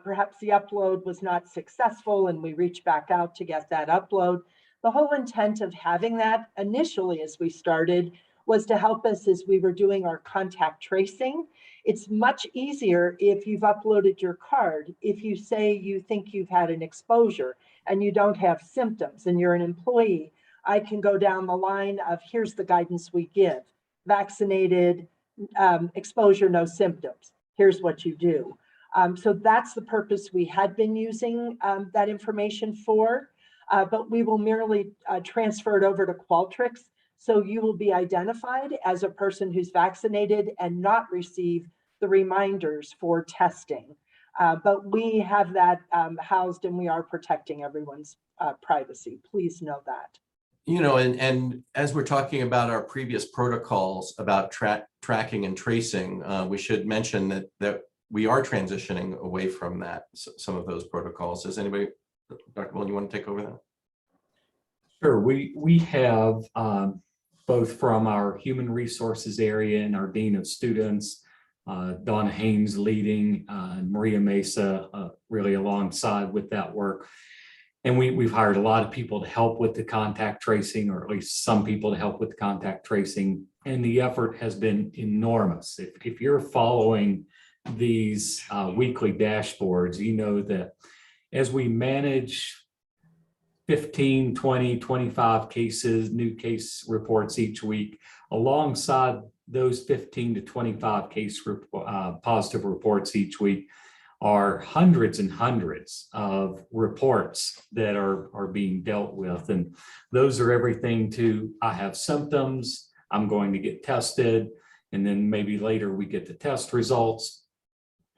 perhaps the upload was not successful and we reach back out to get that upload. The whole intent of having that initially as we started was to help us as we were doing our contact tracing. It's much easier if you've uploaded your card. If you say you think you've had an exposure and you don't have symptoms and you're an employee, I can go down the line of here's the guidance we give. Vaccinated, exposure, no symptoms. Here's what you do. So that's the purpose we had been using that information for, but we will merely transfer it over to Qualtrics. So you will be identified as a person who's vaccinated and not receive the reminders for testing. But we have that housed and we are protecting everyone's privacy. Please know that. You know, and as we're talking about our previous protocols about tracking and tracing, we should mention that we are transitioning away from that, some of those protocols. Does anybody, Dr. Bowen, you want to take over that? Sure, we have both from our human resources area and our Dean of Students, Donna Haynes leading, and Maria Mesa really alongside with that work. And we've hired a lot of people to help with the contact tracing, or at least some people to help with the contact tracing. And the effort has been enormous. If you're following these weekly dashboards, you know that as we manage 15, 20, 25 cases, new case reports each week, alongside those 15 to 25 positive reports each week are hundreds and hundreds of reports that are being dealt with. And those are everything to, I have symptoms, I'm going to get tested, and then maybe later we get the test results,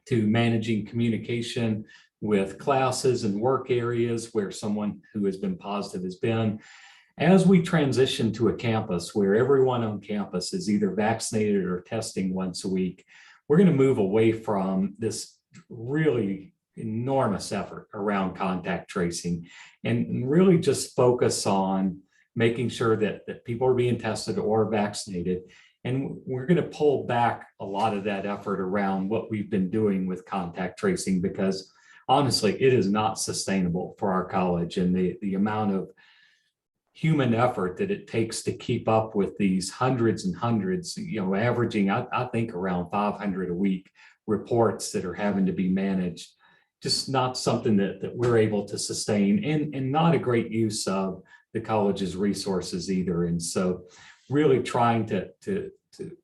to managing communication with classes and work areas where someone who has been positive has been. As we transition to a campus where everyone on campus is either vaccinated or testing once a week, we're going to move away from this really enormous effort around contact tracing and really just focus on making sure that people are being tested or vaccinated. And we're going to pull back a lot of that effort around what we've been doing with contact tracing, because honestly, it is not sustainable for our college, and the amount of human effort that it takes to keep up with these hundreds and hundreds, you know, averaging, I think around 500 a week reports that are having to be managed, just not something that we're able to sustain, and not a great use of the college's resources either. And so really trying to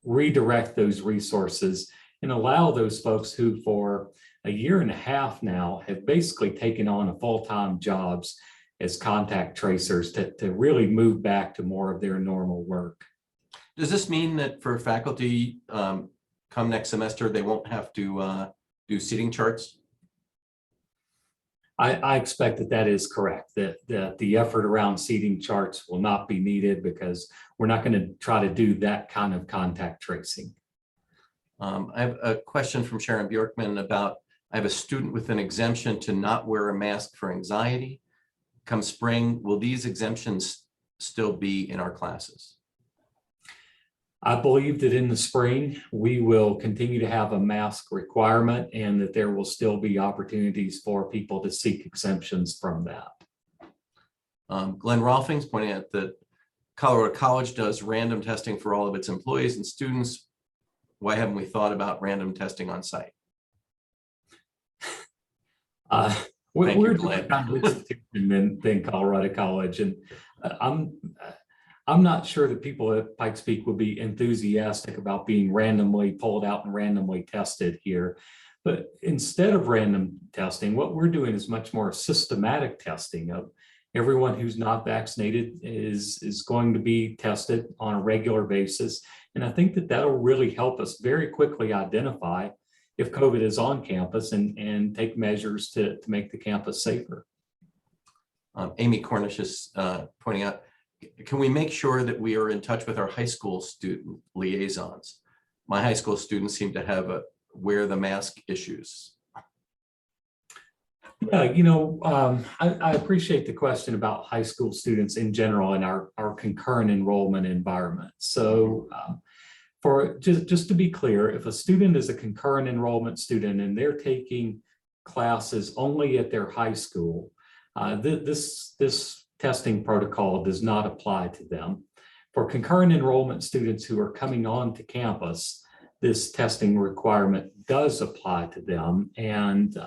redirect those resources and allow those folks who for a year and a half now have basically taken on a full-time jobs as contact tracers to really move back to more of their normal work. Does this mean that for faculty, come next semester, they won't have to do seating charts? I expect that is correct, that the effort around seating charts will not be needed, because we're not going to try to do that kind of contact tracing. I have a question from Sharon Bjorkman about, I have a student with an exemption to not wear a mask for anxiety. Come spring, will these exemptions still be in our classes? I believe that in the spring, we will continue to have a mask requirement, and that there will still be opportunities for people to seek exemptions from that. Glenn Rolfing's pointing out that Colorado College does random testing for all of its employees and students. Why haven't we thought about random testing on site? Thank you, We're a Glenn. different kind of institution than Colorado College, and I'm not sure that people at Pikes Peak would be enthusiastic about being randomly pulled out and randomly tested here. But instead of random testing, what we're doing is much more systematic testing of everyone who's not vaccinated is going to be tested on a regular basis. And I think that that'll really help us very quickly identify if COVID is on campus and take measures to make the campus safer. Amy Cornish is pointing out, can we make sure that we are in touch with our high school student liaisons? My high school students seem to have wear the mask issues. Yeah, I appreciate the question about high school students in general and our concurrent enrollment environment. So for just to be clear, if a student is a concurrent enrollment student and they're taking classes only at their high school, this testing protocol does not apply to them. For concurrent enrollment students who are coming on to campus, this testing requirement does apply to them. And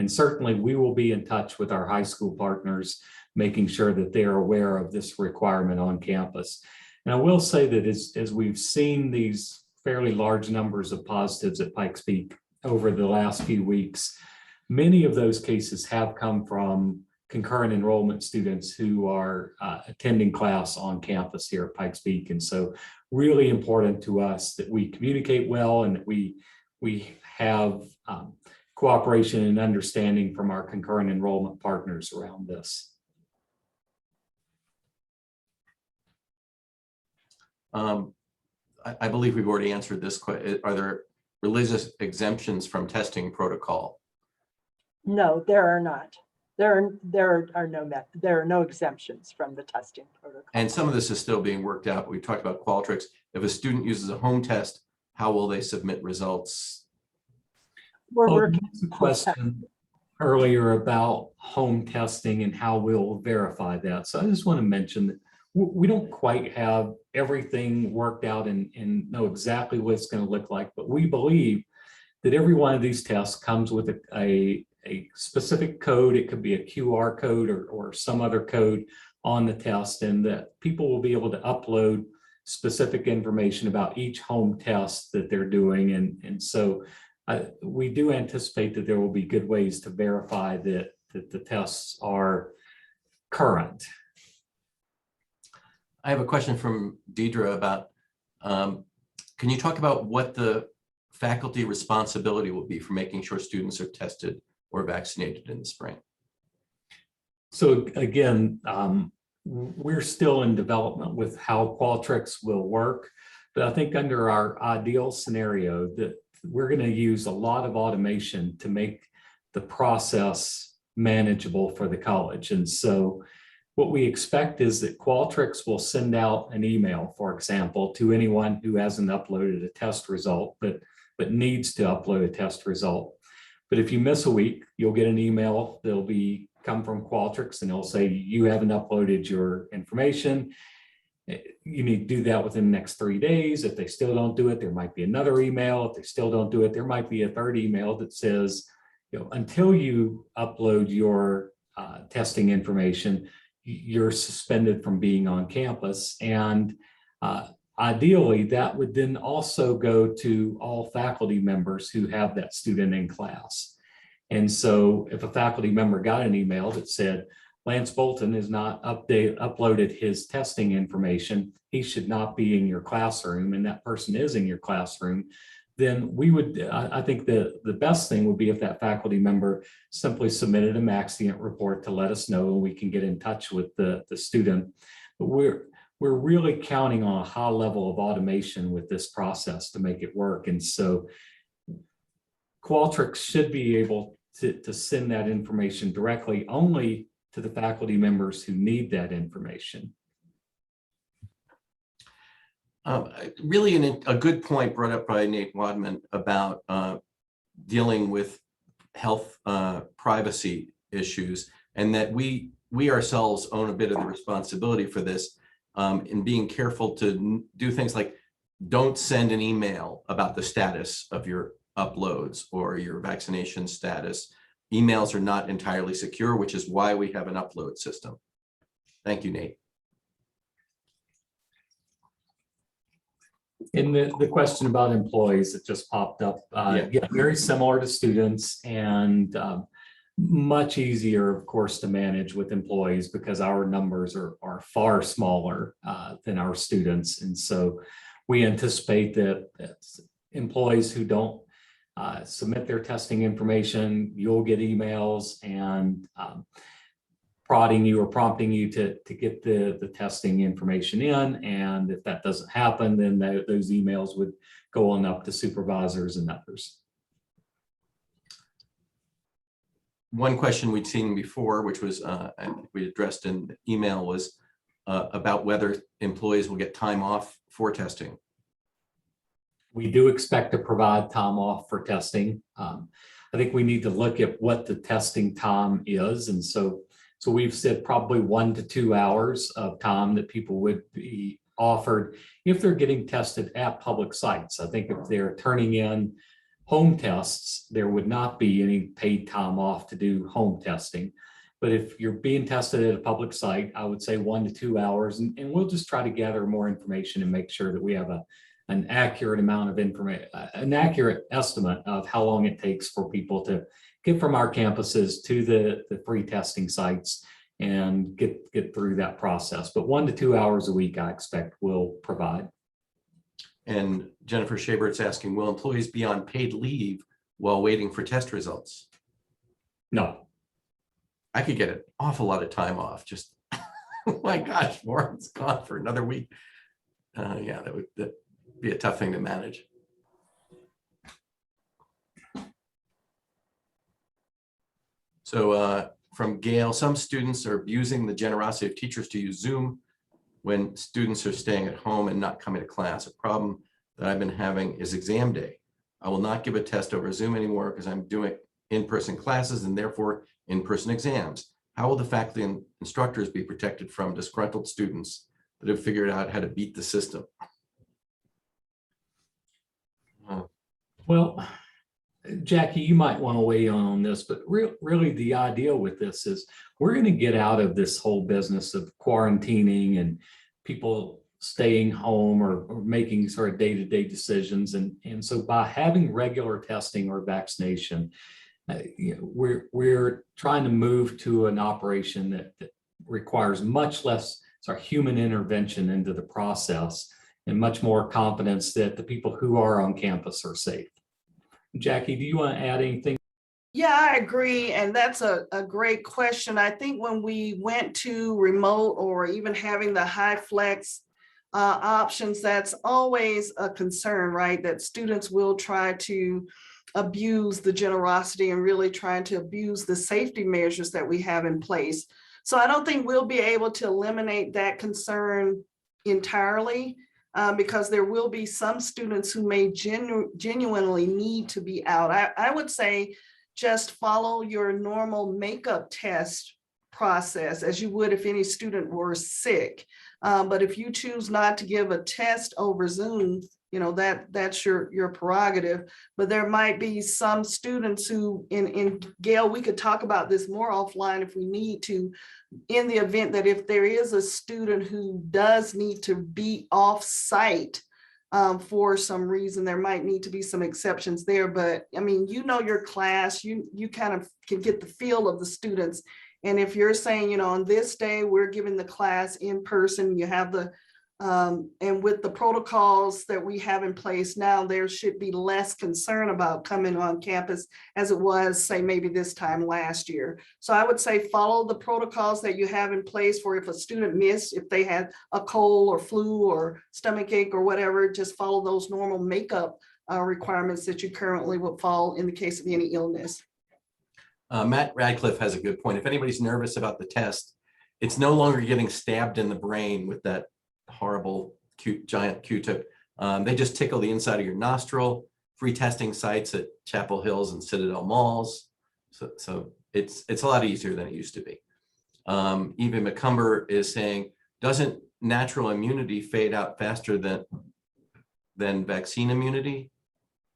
certainly we will be in touch with our high school partners, making sure that they're aware of this requirement on campus. And I will say that as we've seen these fairly large numbers of positives at Pikes Peak over the last few weeks, many of those cases have come from concurrent enrollment students who are attending class on campus here at Pikes Peak. And so really important to us that we communicate well and that we have cooperation and understanding from our concurrent enrollment partners around this. I believe we've already answered this question. Are there religious exemptions from testing protocol? No, there are not. There are no exemptions from the testing protocol. And some of this is still being worked out. We talked about Qualtrics. If a student uses a home test, how will they submit results? We're working. There was a question earlier about home testing and how we'll verify that. So I just want to mention that we don't quite have everything worked out and know exactly what it's going to look like, but we believe that every one of these tests comes with a specific code. It could be a QR code or some other code on the test, and that people will be able to upload specific information about each home test that they're doing. And so we do anticipate that there will be good ways to verify that the tests are current. I have a question from Deidre about, can you talk about what the faculty responsibility will be for making sure students are tested or vaccinated in the spring? So again, we're still in development with how Qualtrics will work, but I think under our ideal scenario that we're going to use a lot of automation to make the process manageable for the college. And so what we expect is that Qualtrics will send out an email, for example, to anyone who hasn't uploaded a test result, but needs to upload a test result. But if you miss a week, you'll get an email that'll come from Qualtrics, and it'll say you haven't uploaded your information. You need to do that within the next 3 days. If they still don't do it, there might be another email. If they still don't do it, there might be a third email that says, until you upload your testing information, you're suspended from being on campus. And ideally, that would then also go to all faculty members who have that student in class. And so if a faculty member got an email that said, Lance Bolton has not uploaded his testing information, he should not be in your classroom, and that person is in your classroom, then we would, I think the best thing would be if that faculty member simply submitted a accident report to let us know, and we can get in touch with the student. But we're really counting on a high level of automation with this process to make it work. And so Qualtrics should be able to send that information directly only to the faculty members who need that information. Really a good point brought up by Nate Wadman about dealing with health privacy issues, and that we ourselves own a bit of the responsibility for this. and being careful to do things like don't send an email about the status of your uploads or your vaccination status. Emails are not entirely secure, which is why we have an upload system. Thank you, Nate. And the question about employees that just popped up, yeah, very similar to students, and much easier, of course, to manage with employees because our numbers are far smaller than our students. And so we anticipate that employees who don't submit their testing information, you'll get emails and prodding you or prompting you to get the testing information in. And if that doesn't happen, then those emails would go on up to supervisors and others. One question we'd seen before, which was we addressed in the email, was about whether employees will get time off for testing. We do expect to provide time off for testing. I think we need to look at what the testing time is. And so we've said probably 1 to 2 hours of time that people would be offered if they're getting tested at public sites. I think if they're turning in home tests, there would not be any paid time off to do home testing. But if you're being tested at a public site, I would say 1 to 2 hours, and we'll just try to gather more information and make sure that we have an accurate amount of information, an accurate estimate of how long it takes for people to get from our campuses to the free testing sites and get through that process. But 1 to 2 hours a week, I expect we'll provide. And Jennifer Shabert's asking, will employees be on paid leave while waiting for test results? No. I could get an awful lot of time off. Just, oh my gosh, Warren's gone for another week. Yeah, that'd be a tough thing to manage. So from Gail, some students are abusing the generosity of teachers to use Zoom when students are staying at home and not coming to class. A problem that I've been having is exam day. I will not give a test over Zoom anymore because I'm doing in-person classes and therefore in-person exams. How will the faculty and instructors be protected from disgruntled students that have figured out how to beat the system? Well, Jackie, you might want to weigh in on this, but really the idea with this is we're going to get out of this whole business of quarantining and people staying home or making sort of day-to-day decisions. And so by having regular testing or vaccination, we're trying to move to an operation that requires much less human intervention into the process and much more confidence that the people who are on campus are safe. Jackie, do you want to add anything? Yeah, I agree. And that's a great question. I think when we went to remote or even having the high flex options, that's always a concern, right? That students will try to abuse the generosity and really trying to abuse the safety measures that we have in place. So I don't think we'll be able to eliminate that concern entirely. Because there will be some students who may genuinely need to be out. I would say just follow your normal makeup test process as you would if any student were sick. But if you choose not to give a test over Zoom, that's your prerogative. But there might be some students who, in Gail, we could talk about this more offline if we need to, in the event that if there is a student who does need to be off site for some reason, there might need to be some exceptions there. But I mean, your class, you kind of can get the feel of the students. And if you're saying, on this day, we're giving the class in person, you have the and with the protocols that we have in place now, there should be less concern about coming on campus as it was, say, maybe this time last year. So I would say follow the protocols that you have in place for if a student missed, if they had a cold or flu or stomach ache or whatever, just follow those normal makeup requirements that you currently would follow in the case of any illness. Matt Radcliffe has a good point. If anybody's nervous about the test, it's no longer getting stabbed in the brain with that horrible giant Q-tip. They just tickle the inside of your nostril. Free testing sites at Chapel Hills and Citadel malls. So it's a lot easier than it used to be. Eva McCumber is saying, doesn't natural immunity fade out faster than vaccine immunity?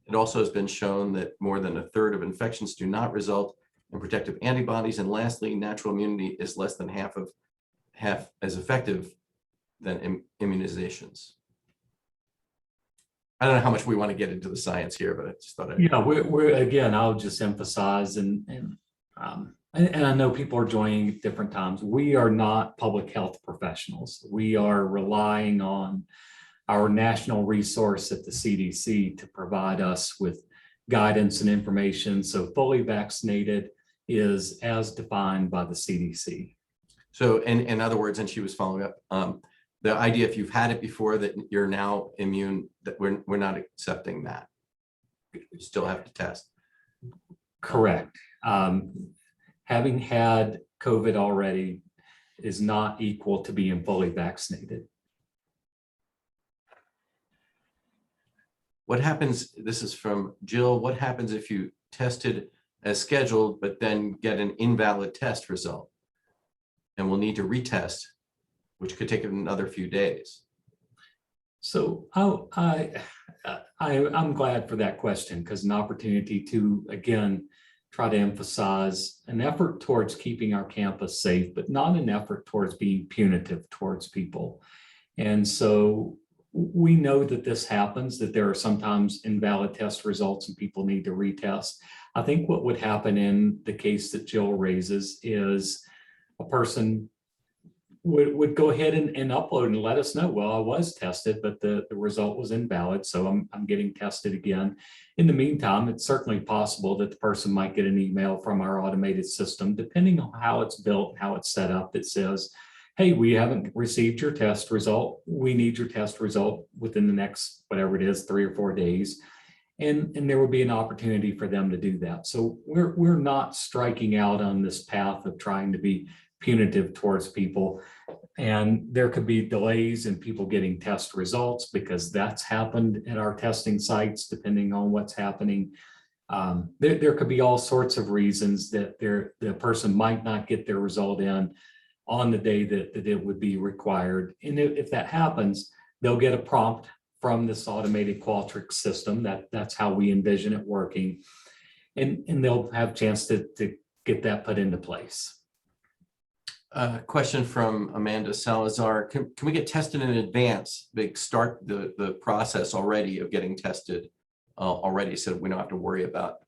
It also has been shown that more than a third of infections do not result in protective antibodies. And lastly, natural immunity is less than half as effective than immunizations. I don't know how much we want to get into the science here, but I just thought we're again, I'll just emphasize and I know people are joining at different times. We are not public health professionals. We are relying on our national resource at the CDC to provide us with guidance and information. So fully vaccinated is as defined by the CDC. So in other words, and she was following up, the idea if you've had it before that you're now immune, that we're not accepting that. You still have to test. Correct. Having had COVID already is not equal to being fully vaccinated. What happens, this is from Jill, what happens if you tested as scheduled, but then get an invalid test result? And we'll need to retest, which could take another few days. So I'm glad for that question, because an opportunity to, again, try to emphasize an effort towards keeping our campus safe, but not an effort towards being punitive towards people. And so we know that this happens, that there are sometimes invalid test results and people need to retest. I think what would happen in the case that Jill raises is a person would go ahead and upload and let us know, well, I was tested, but the result was invalid, so I'm getting tested again. In the meantime, it's certainly possible that the person might get an email from our automated system, depending on how it's built, how it's set up, that says, hey, we haven't received your test result. We need your test result within the next, whatever it is, 3 or 4 days. And there would be an opportunity for them to do that. So we're not striking out on this path of trying to be punitive towards people. And there could be delays in people getting test results because that's happened at our testing sites, depending on what's happening. There could be all sorts of reasons that the person might not get their result in on the day that it would be required. And if that happens, they'll get a prompt from this automated Qualtrics system. That's how we envision it working. And they'll have a chance to get that put into place. Question from Amanda Salazar. Can we get tested in advance? Start the process already of getting tested already, so we don't have to worry about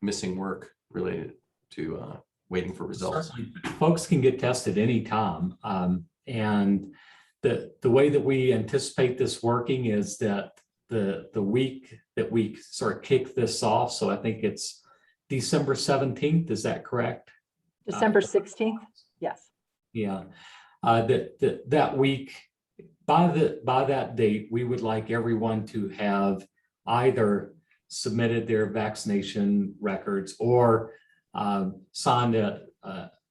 missing work related to waiting for results. Certainly, folks can get tested anytime. And the way that we anticipate this working is that the week that we sort of kick this off, so I think it's December 17th, is that correct? December 16th. Yes. Yeah, that week, by that date, we would like everyone to have either submitted their vaccination records or signed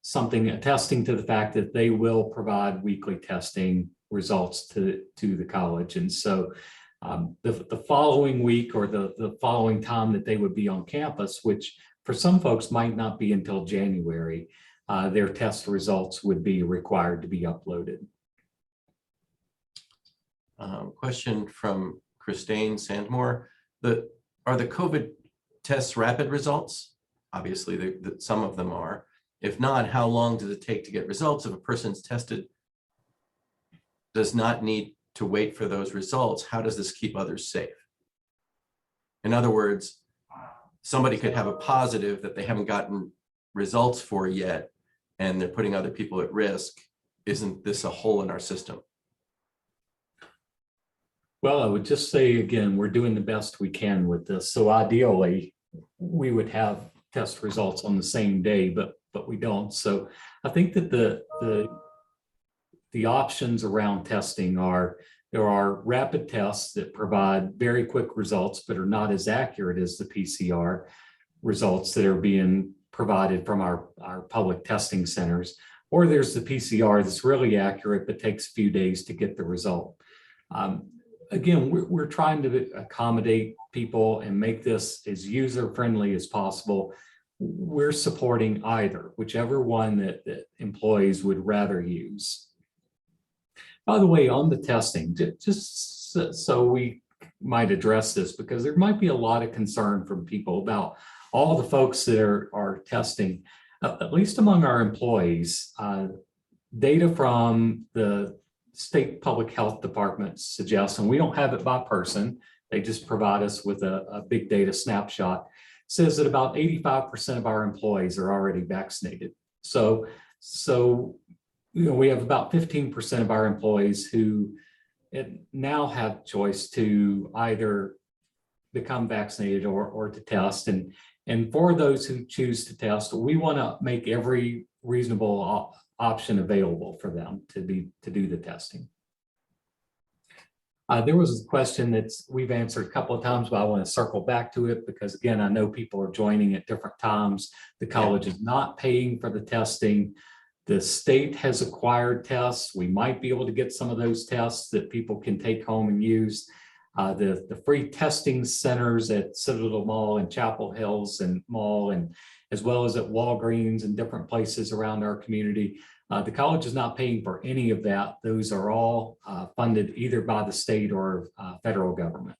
something attesting to the fact that they will provide weekly testing results to the college. And so the following week or the following time that they would be on campus, which for some folks might not be until January, their test results would be required to be uploaded. Question from Christine Sandmore. Are the COVID tests rapid results? Obviously, some of them are. If not, how long does it take to get results? If a person's tested does not need to wait for those results, how does this keep others safe? In other words, somebody could have a positive that they haven't gotten results for yet, and they're putting other people at risk. Isn't this a hole in our system? Well, I would just say, again, we're doing the best we can with this. So ideally, we would have test results on the same day, but we don't. So I think that the options around testing there are rapid tests that provide very quick results, but are not as accurate as the PCR results that are being provided from our public testing centers. Or there's the PCR that's really accurate, but takes a few days to get the result. Again, we're trying to accommodate people and make this as user-friendly as possible. We're supporting either, whichever one that employees would rather use. By the way, on the testing, just so we might address this, because there might be a lot of concern from people about all the folks that are testing, at least among our employees. Data from the state public health department suggests, and we don't have it by person, they just provide us with a big data snapshot, says that about 85% of our employees are already vaccinated. So we have about 15% of our employees who now have choice to either become vaccinated or to test. And for those who choose to test, we want to make every reasonable option available for them to do the testing. There was a question that we've answered a couple of times, but I want to circle back to it because, again, I know people are joining at different times. The college is not paying for the testing. The state has acquired tests. We might be able to get some of those tests that people can take home and use. The free testing centers at Citadel Mall and Chapel Hills and Mall, and as well as at Walgreens and different places around our community. The college is not paying for any of that. Those are all funded either by the state or federal government.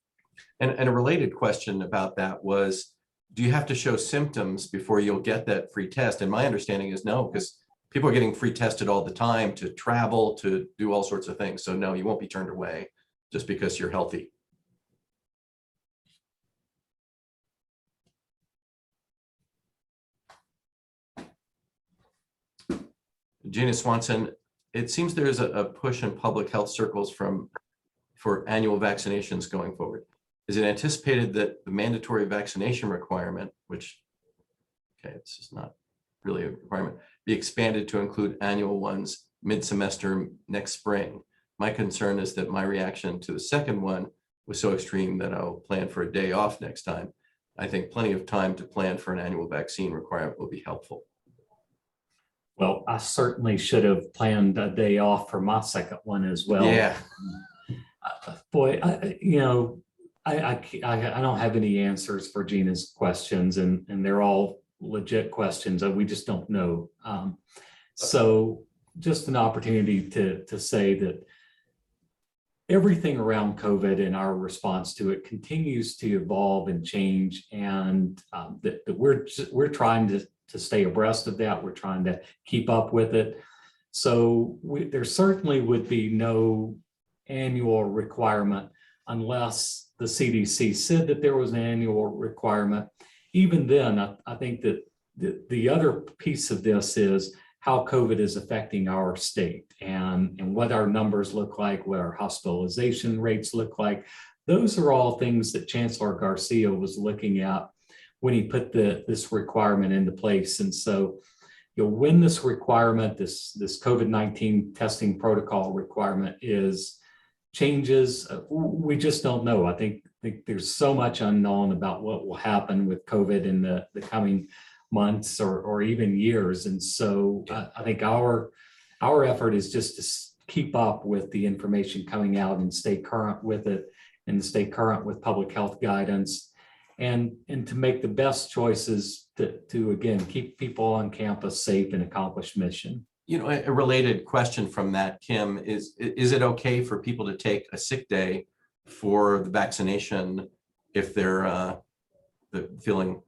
And a related question about that was, do you have to show symptoms before you'll get that free test? And my understanding is no, because people are getting free tested all the time to travel, to do all sorts of things. So no, you won't be turned away just because you're healthy. Gina Swanson, it seems there's a push in public health circles for annual vaccinations going forward. Is it anticipated that the mandatory vaccination requirement, which, okay, this is not really a requirement, be expanded to include annual ones mid-semester next spring? My concern is that my reaction to the second one was so extreme that I'll plan for a day off next time. I think plenty of time to plan for an annual vaccine requirement will be helpful. Well, I certainly should have planned a day off for my second one as well. Yeah. Boy, I don't have any answers for Gina's questions, and they're all legit questions that we just don't know. So just an opportunity to say that everything around COVID and our response to it continues to evolve and change, and that we're trying to stay abreast of that. We're trying to keep up with it. So there certainly would be no annual requirement unless the CDC said that there was an annual requirement. Even then, I think that the other piece of this is how COVID is affecting our state and what our numbers look like, what our hospitalization rates look like. Those are all things that Chancellor Garcia was looking at when he put this requirement into place. And so, when this requirement, this COVID-19 testing protocol requirement changes, we just don't know. I think there's so much unknown about what will happen with COVID in the coming months or even years. And so I think our effort is just to keep up with the information coming out and stay current with it, and stay current with public health guidance, and to make the best choices to again, keep people on campus safe and accomplish mission. A related question from that, Kim, is it okay for people to take a sick day for the vaccination if they're feeling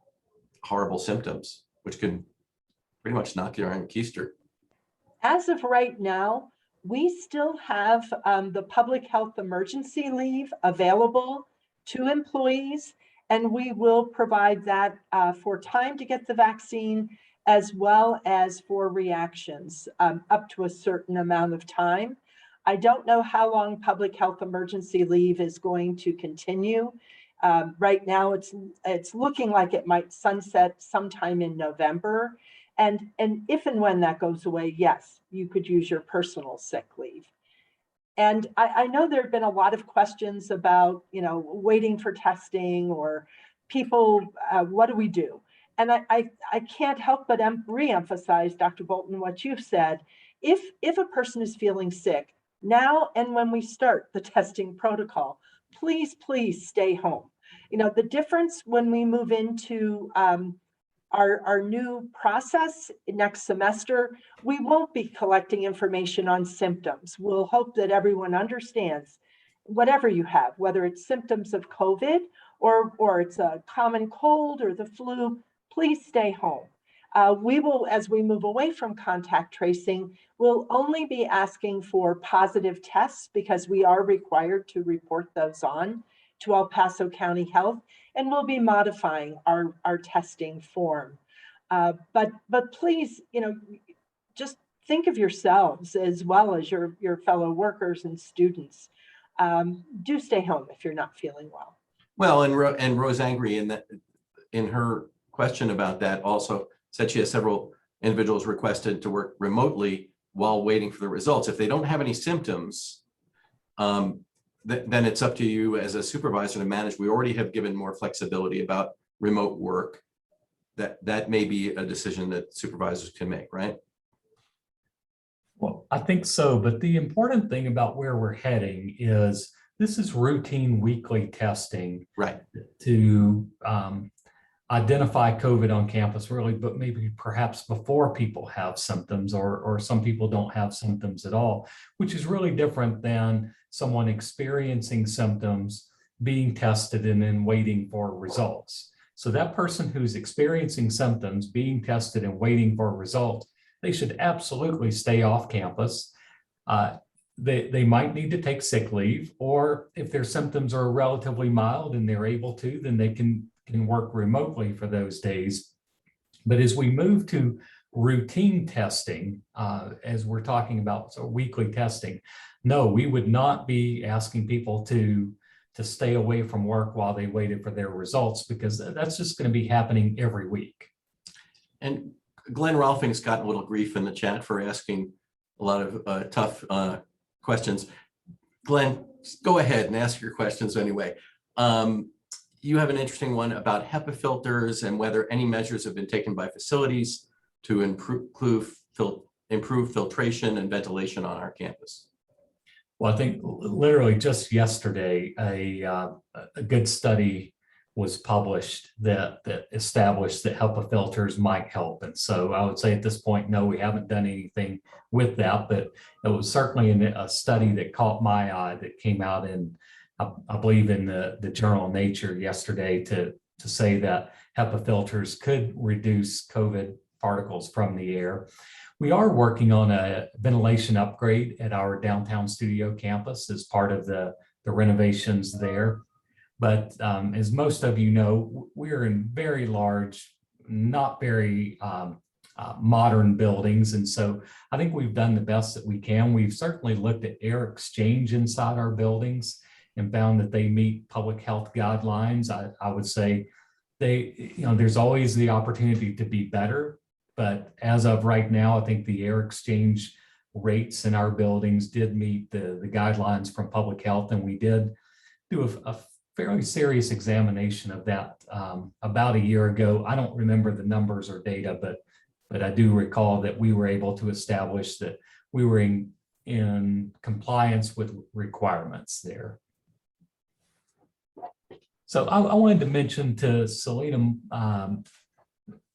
horrible symptoms, which can pretty much knock you on keister? As of right now, we still have the public health emergency leave available to employees, and we will provide that for time to get the vaccine, as well as for reactions up to a certain amount of time. I don't know how long public health emergency leave is going to continue. Right now, it's looking like it might sunset sometime in November. And if and when that goes away, yes, you could use your personal sick leave. And I know there have been a lot of questions about, waiting for testing or people, what do we do? And I can't help but re-emphasize, Dr. Bolton, what you've said. If a person is feeling sick, now and when we start the testing protocol, please stay home. The difference when we move into our new process next semester, we won't be collecting information on symptoms. We'll hope that everyone understands whatever you have, whether it's symptoms of COVID or it's a common cold or the flu, please stay home. We will, as we move away from contact tracing, we'll only be asking for positive tests because we are required to report those on to El Paso County Health, and we'll be modifying our testing form. But please, just think of yourselves as well as your fellow workers and students. Do stay home if you're not feeling well. Well, and Rose Angry in her question about that also said she has several individuals requested to work remotely while waiting for the results. If they don't have any symptoms, then it's up to you as a supervisor to manage. We already have given more flexibility about remote work. That may be a decision that supervisors can make, right? Well, I think so, but the important thing about where we're heading is this is routine weekly testing, right, to identify COVID on campus really, but maybe perhaps before people have symptoms or some people don't have symptoms at all, which is really different than someone experiencing symptoms, being tested and then waiting for results. So that person who's experiencing symptoms, being tested and waiting for results, they should absolutely stay off campus. They might need to take sick leave, or if their symptoms are relatively mild and they're able to, then they can work remotely for those days. But as we move to routine testing, as we're talking about, so weekly testing, no, we would not be asking people to stay away from work while they waited for their results, because that's just going to be happening every week. And Glenn Rolfing's gotten a little grief in the chat for asking a lot of tough questions. Glenn, go ahead and ask your questions anyway. You have an interesting one about HEPA filters and whether any measures have been taken by facilities to improve filtration and ventilation on our campus. Well, I think literally just yesterday, a good study was published that established that HEPA filters might help. And so I would say at this point, no, we haven't done anything with that, but it was certainly a study that caught my eye that came out in, I believe, in the journal Nature yesterday to say that HEPA filters could reduce COVID particles from the air. We are working on a ventilation upgrade at our downtown studio campus as part of the renovations there. But as most of you know, we're in very large, not very modern buildings. And so I think we've done the best that we can. We've certainly looked at air exchange inside our buildings and found that they meet public health guidelines. I would say there's always the opportunity to be better. But as of right now, I think the air exchange rates in our buildings did meet the guidelines from public health. And we did do a fairly serious examination of that about a year ago. I don't remember the numbers or data, but I do recall that we were able to establish that we were in compliance with requirements there. So I wanted to mention to Selena,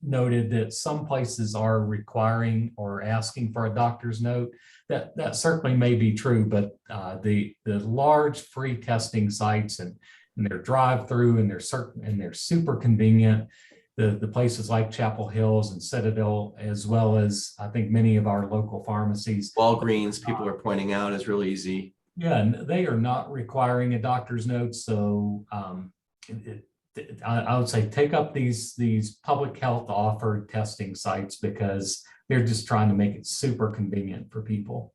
noted that some places are requiring or asking for a doctor's note. That certainly may be true, but the large free testing sites and their drive-through and they're super convenient. The places like Chapel Hills and Citadel, as well as I think many of our local pharmacies. Walgreens, people are pointing out, is really easy. Yeah, and they are not requiring a doctor's note. So I would say take up these public health offered testing sites because they're just trying to make it super convenient for people.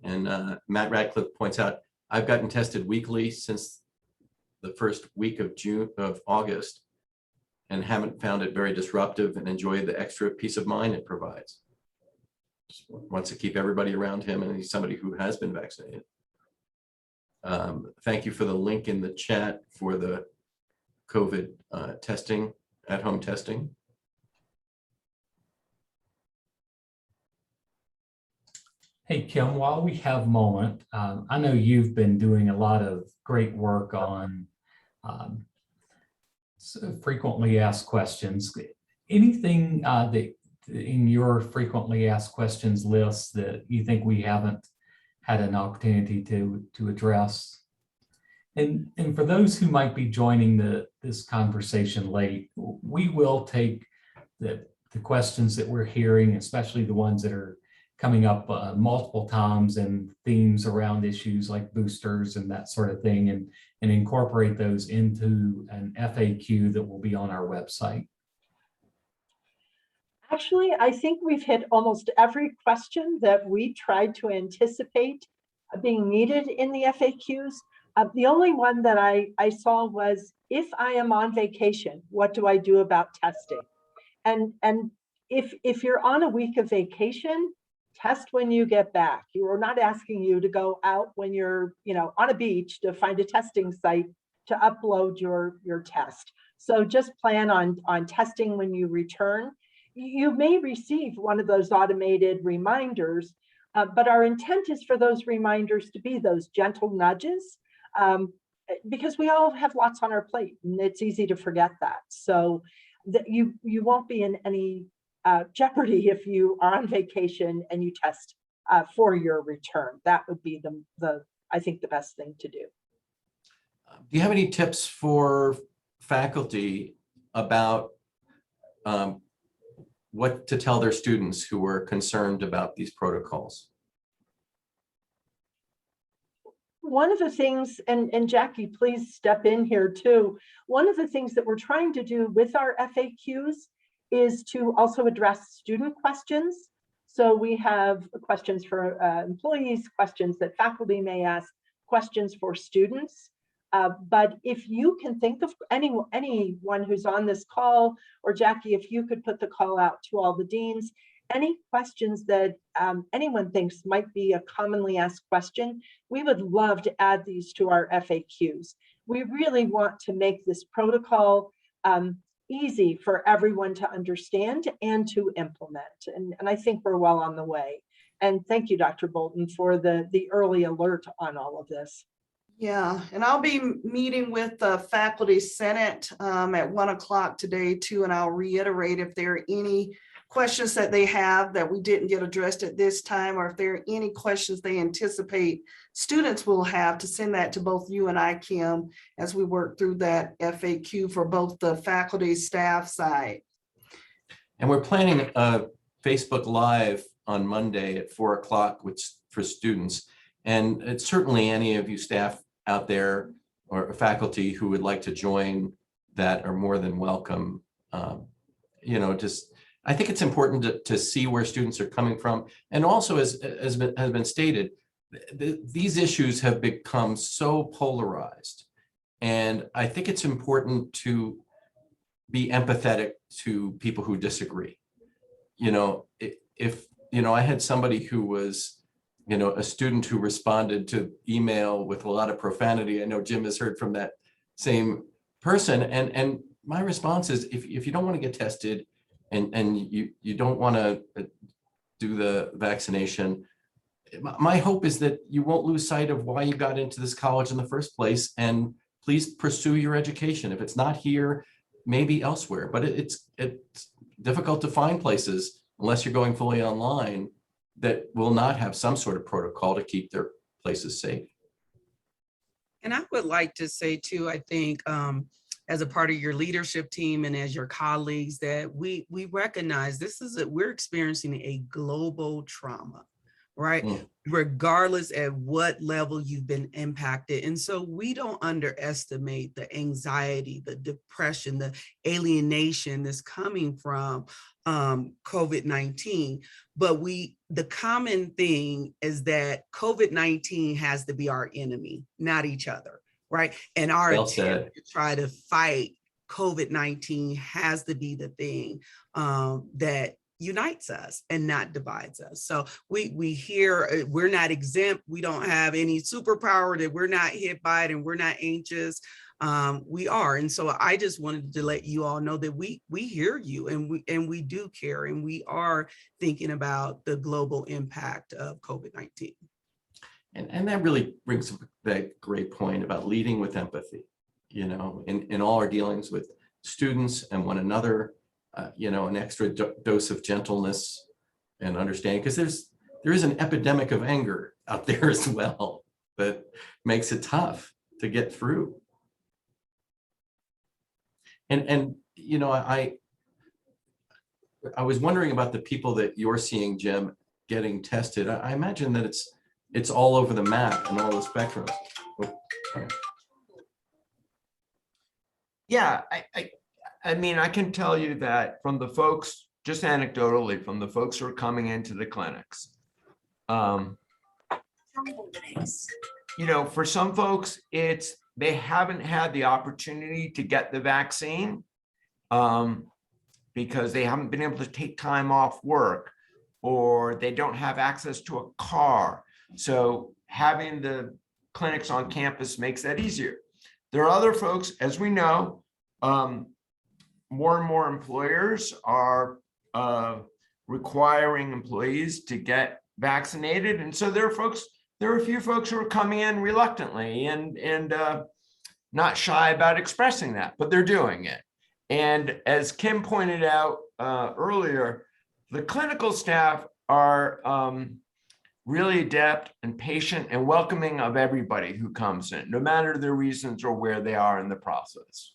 And Matt Radcliffe points out, I've gotten tested weekly since the first week of August and haven't found it very disruptive and enjoy the extra peace of mind it provides. Just wants to keep everybody around him, and he's somebody who has been vaccinated. Thank you for the link in the chat for the COVID testing, at-home testing. Hey, Kim, while we have a moment, I know you've been doing a lot of great work on frequently asked questions. anything that in your frequently asked questions list that you think we haven't had an opportunity to address? And for those who might be joining this conversation late, we will take the questions that we're hearing, especially the ones that are coming up multiple times and themes around issues like boosters and that sort of thing, and incorporate those into an FAQ that will be on our website. Actually, I think we've hit almost every question that we tried to anticipate being needed in the FAQs. The only one that I saw was, if I am on vacation, what do I do about testing? And if you're on a week of vacation, test when you get back. We're not asking you to go out when you're, on a beach to find a testing site to upload your test. So just plan on testing when you return. You may receive one of those automated reminders, but our intent is for those reminders to be those gentle nudges, because we all have lots on our plate and it's easy to forget that. So that you won't be in any jeopardy if you are on vacation and you test for your return. That would be I think the best thing to do. Do you have any tips for faculty about what to tell their students who are concerned about these protocols? One of the things, and Jackie, please step in here too. One of the things that we're trying to do with our FAQs is to also address student questions. So we have questions for employees, questions that faculty may ask, questions for students. But if you can think of anyone who's on this call, or Jackie, if you could put the call out to all the deans, any questions that anyone thinks might be a commonly asked question, we would love to add these to our FAQs. We really want to make this protocol easy for everyone to understand and to implement. And I think we're well on the way. And thank you, Dr. Bolton, for the early alert on all of this. Yeah, and I'll be meeting with the Faculty Senate at 1 o'clock today too, and I'll reiterate if there are any questions that they have that we didn't get addressed at this time, or if there are any questions they anticipate students will have, to send that to both you and I, Kim, as we work through that FAQ for both the faculty staff side. And we're planning a Facebook Live on Monday at 4 o'clock for students. And it's certainly any of you staff out there or faculty who would like to join that are more than welcome. I think it's important to see where students are coming from. And also, as has been stated, these issues have become so polarized. And I think it's important to be empathetic to people who disagree. If I had somebody who was a student who responded to email with a lot of profanity. I know Jim has heard from that same person. And my response is, if you don't want to get tested and you don't want to do the vaccination, my hope is that you won't lose sight of why you got into this college in the first place, and please pursue your education. If it's not here, maybe elsewhere, but it's difficult to find places, unless you're going fully online, that will not have some sort of protocol to keep their places safe. And I would like to say too, I think as a part of your leadership team and as your colleagues, that we recognize we're experiencing a global trauma, right? Regardless at what level you've been impacted. And so we don't underestimate the anxiety, the depression, the alienation that's coming from COVID-19. But the common thing is that COVID-19 has to be our enemy, not each other, right? And our attempt to try to fight COVID-19 has to be the thing that unites us and not divides us. So we hear we're not exempt. We don't have any superpower, that we're not hit by it and we're not anxious. We are. And so I just wanted to let you all know that we hear you, and we do care, and we are thinking about the global impact of COVID-19. And that really brings up that great point about leading with empathy, in all our dealings with students and one another. an extra dose of gentleness and understanding, because there is an epidemic of anger out there as well that makes it tough to get through. And I was wondering about the people that you're seeing, Jim, getting tested. I imagine that it's all over the map and all the spectrums. Oh, sorry. Yeah, I mean, I can tell you that from the folks, just anecdotally, from the folks who are coming into the clinics. For some folks, they haven't had the opportunity to get the vaccine because they haven't been able to take time off work, or they don't have access to a car. So having the clinics on campus makes that easier. There are other folks, as we know, more and more employers are requiring employees to get vaccinated. And so there are a few folks who are coming in reluctantly and not shy about expressing that, but they're doing it. And as Kim pointed out earlier, the clinical staff are really adept and patient and welcoming of everybody who comes in, no matter their reasons or where they are in the process.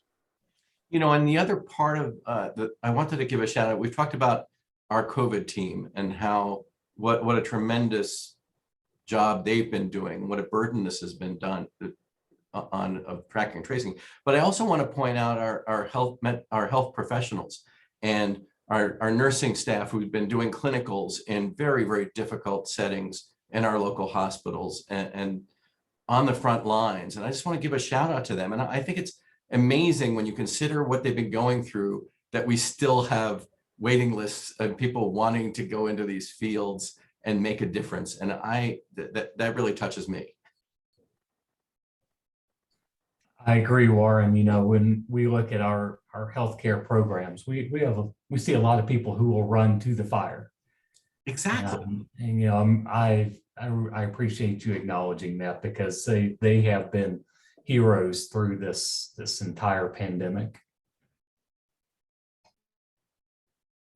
And the other part of that I wanted to give a shout out, we've talked about our COVID team and what a tremendous job they've been doing, what a burden this has been done of tracking and tracing. But I also want to point out our health professionals and our nursing staff who've been doing clinicals in very, very difficult settings in our local hospitals and on the front lines. And I just want to give a shout out to them. And I think it's amazing when you consider what they've been going through, that we still have waiting lists of people wanting to go into these fields and make a difference. And that really touches me. I agree, Warren. When we look at our healthcare programs, we see a lot of people who will run to the fire. Exactly. I appreciate you acknowledging that, because they have been heroes through this entire pandemic.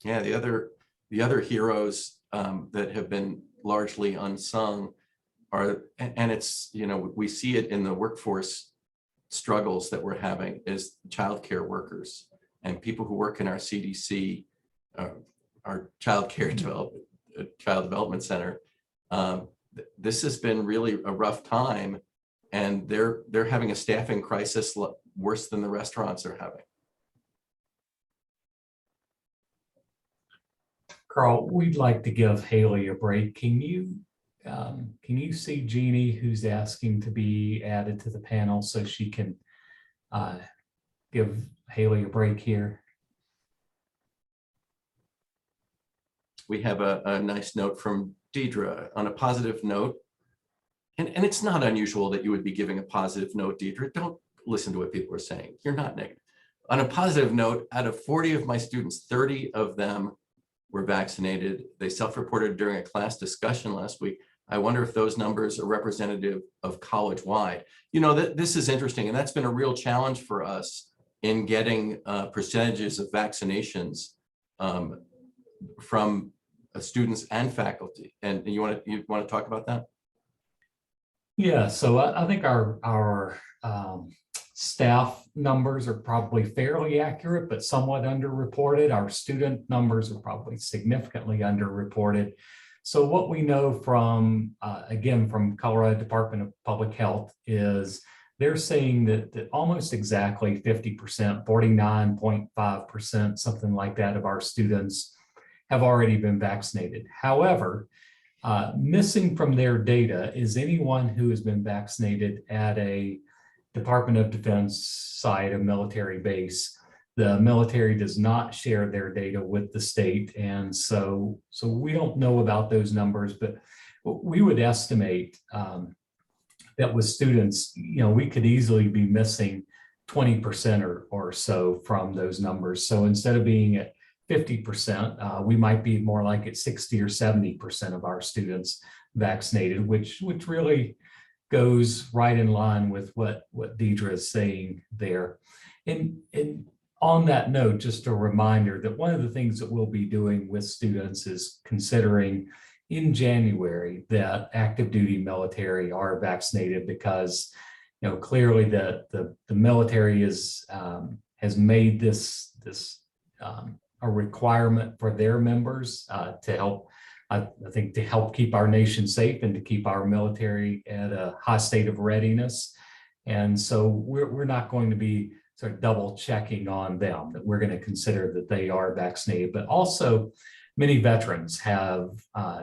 Yeah, the other heroes that have been largely unsung and it's, we see it in the workforce struggles that we're having, is childcare workers and people who work in our CDC, our child development center. This has been really a rough time, and they're having a staffing crisis worse than the restaurants are having. Carl, we'd like to give Haley a break. Can you see Jeannie, who's asking to be added to the panel, so she can give Haley a break here? We have a nice note from Deidre on a positive note. And it's not unusual that you would be giving a positive note, Deidre. Don't listen to what people are saying. You're not negative. On a positive note, out of 40 of my students, 30 of them were vaccinated. They self-reported during a class discussion last week. I wonder if those numbers are representative of college-wide. This is interesting, and that's been a real challenge for us in getting percentages of vaccinations from students and faculty. And you want to talk about that? Yeah, so I think our staff numbers are probably fairly accurate, but somewhat underreported. Our student numbers are probably significantly underreported. So what we know from, again, from Colorado Department of Public Health is they're saying that almost exactly 50%, 49.5%, something like that, of our students have already been vaccinated. However, missing from their data is anyone who has been vaccinated at a Department of Defense site, a military base. The military does not share their data with the state, and so we don't know about those numbers, but we would estimate that with students, we could easily be missing 20% or so from those numbers. So instead of being at 50%, we might be more like at 60 or 70% of our students vaccinated, which really goes right in line with what Deidre is saying there. And On that note, just a reminder that one of the things that we'll be doing with students is considering in January that active duty military are vaccinated, because clearly the military is has made this a requirement for their members to help, I think, to help keep our nation safe and to keep our military at a high state of readiness. And so we're not going to be sort of double checking on them, that we're going to consider that they are vaccinated. But also many veterans have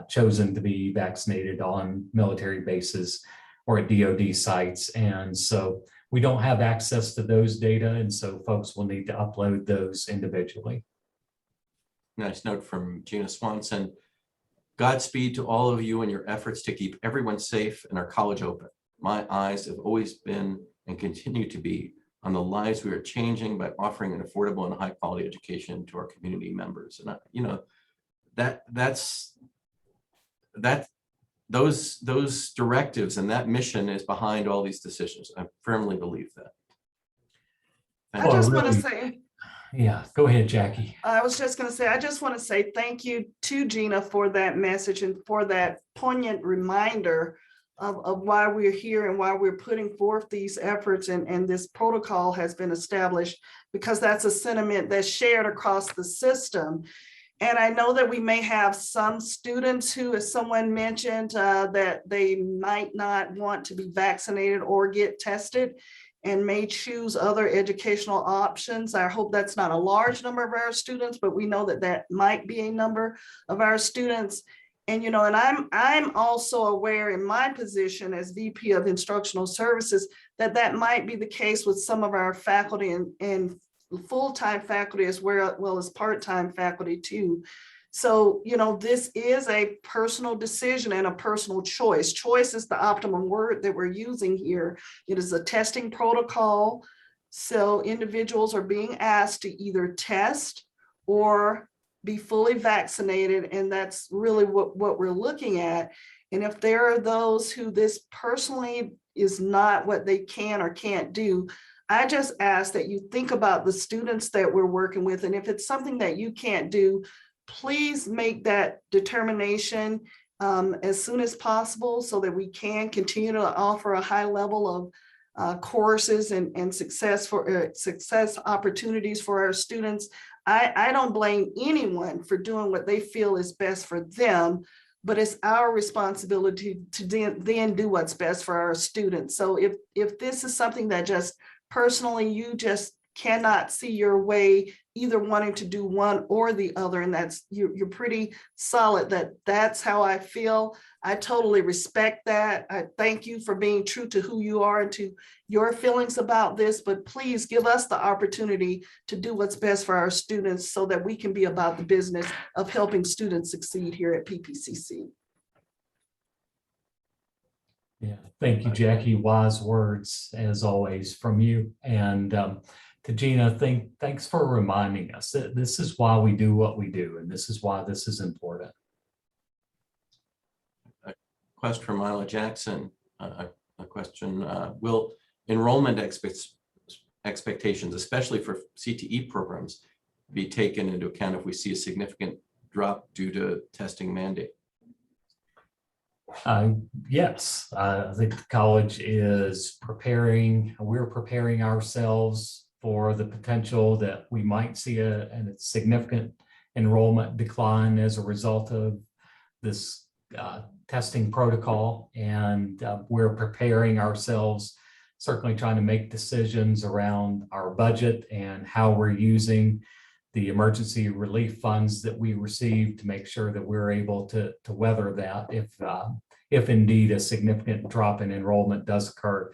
chosen to be vaccinated on military bases or at DoD sites. And so we don't have access to those data. And so folks will need to upload those individually. Nice note from Gina Swanson. Godspeed to all of you in your efforts to keep everyone safe and our college open. My eyes have always been and continue to be on the lives we are changing by offering an affordable and high quality education to our community members. And those directives and that mission is behind all these decisions. I firmly believe that. I just want to say, yeah, go ahead, Jackie. I was just going to say, I just want to say thank you to Gina for that message and for that poignant reminder of why we're here and why we're putting forth these efforts, and this protocol has been established, because that's a sentiment that's shared across the system. And I know that we may have some students who, as someone mentioned, that they might not want to be vaccinated or get tested and may choose other educational options. I hope that's not a large number of our students, but we know that that might be a number of our students. And, and I'm also aware in my position as VP of Instructional Services that might be the case with some of our faculty and full-time faculty as well as part-time faculty too. So, this is a personal decision and a personal choice. Choice is the optimum word that we're using here. It is a testing protocol. So individuals are being asked to either test or be fully vaccinated. And that's really what we're looking at. And if there are those who this personally is not what they can or can't do, I just ask that you think about the students that we're working with. And if it's something that you can't do, please make that determination as soon as possible so that we can continue to offer a high level of courses and success opportunities for our students. I don't blame anyone for doing what they feel is best for them, but it's our responsibility to then do what's best for our students. So if this is something that just personally you just cannot see your way either wanting to do one or the other, and that's you're pretty solid that's how I feel, I totally respect that. I thank you for being true to who you are and to your feelings about this, but please give us the opportunity to do what's best for our students so that we can be about the business of helping students succeed here at PPCC. Yeah, thank you, Jackie. Wise words as always from you. And to Gina, thanks for reminding us that this is why we do what we do, and this is why this is important. A question from Myla Jackson. A question: will enrollment expectations, especially for CTE programs, be taken into account if we see a significant drop due to testing mandate? Yes, I think the college is preparing. We're preparing ourselves for the potential that we might see a significant enrollment decline as a result of this testing protocol. And we're preparing ourselves, certainly trying to make decisions around our budget and how we're using the emergency relief funds that we receive to make sure that we're able to weather that if indeed a significant drop in enrollment does occur.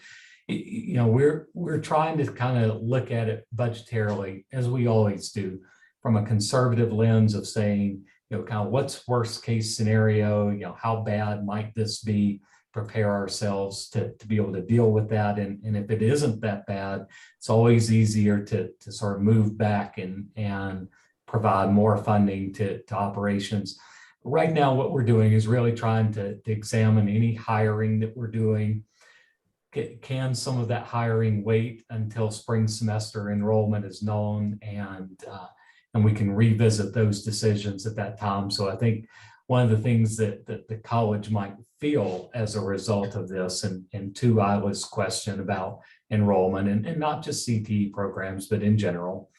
We're trying to kind of look at it budgetarily, as we always do, from a conservative lens of saying, kind of what's worst case scenario, how bad might this be, prepare ourselves to be able to deal with that. And if it isn't that bad, it's always easier to sort of move back and provide more funding to operations. Right now, what we're doing is really trying to examine any hiring that we're doing, can some of that hiring wait until spring semester enrollment is known, and we can revisit those decisions at that time. So I think one of the things that the college might feel as a result of this, and to Isla's question about enrollment and not just CTE programs, but in general,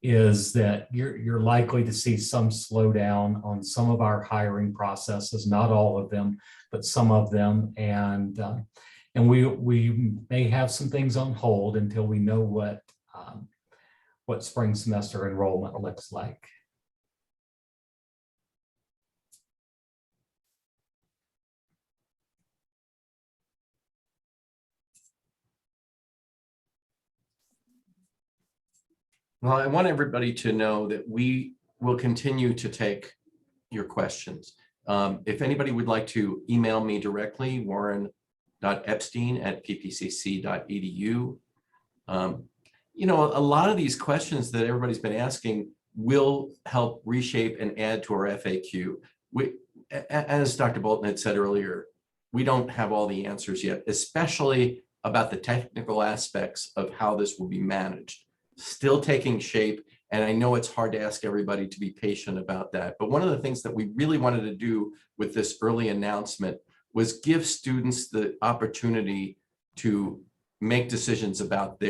is that you're likely to see some slowdown on some of our hiring processes, not all of them, but some of them. And we may have some things on hold until we know what spring semester enrollment looks like. Well, I want everybody to know that we will continue to take your questions. If anybody would like to email me directly, warren.epstein@ppcc.edu. You know, a lot of these questions that everybody's been asking will help reshape and add to our FAQ. As Dr. Bolton had said earlier, we don't have all the answers yet, especially about the technical aspects of how this will be managed. Still taking shape, and I know it's hard to ask everybody to be patient about that. But one of the things that we really wanted to do with this early announcement was give students the opportunity to make decisions about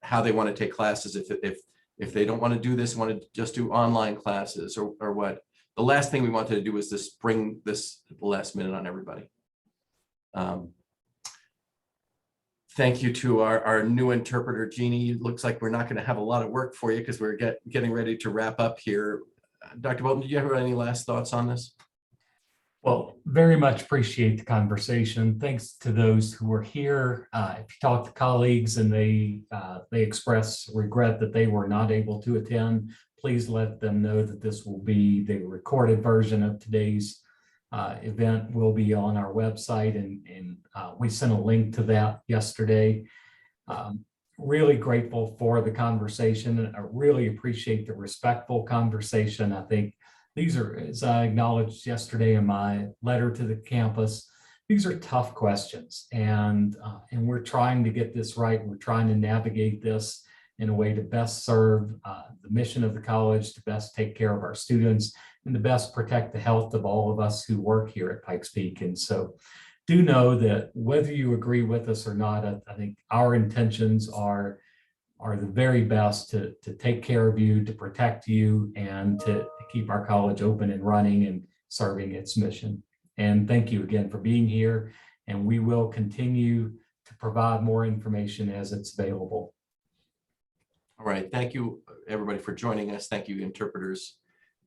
how they want to take classes. If they don't want to do this, want to just do online classes or what. The last thing we wanted to do was to spring this at the last minute on everybody. Thank you to our new interpreter, Jeannie. It looks like we're not going to have a lot of work for you because we're getting ready to wrap up here. Dr. Bolton, do you have any last thoughts on this? Well, very much appreciate the conversation. Thanks to those who were here. If you talk to colleagues and they express regret that they were not able to attend, please let them know that this will be the recorded version of today's event will be on our website, and we sent a link to that yesterday. Really grateful for the conversation, and I really appreciate the respectful conversation. I think these are, as I acknowledged yesterday in my letter to the campus, these are tough questions, and we're trying to get this right. We're trying to navigate this in a way to best serve the mission of the college, to best take care of our students, and to best protect the health of all of us who work here at Pikes Peak. And so do know that whether you agree with us or not, I think our intentions are the very best to take care of you, to protect you, and to keep our college open and running and serving its mission. And thank you again for being here, and we will continue to provide more information as it's available. All right, thank you everybody for joining us. Thank you, interpreters.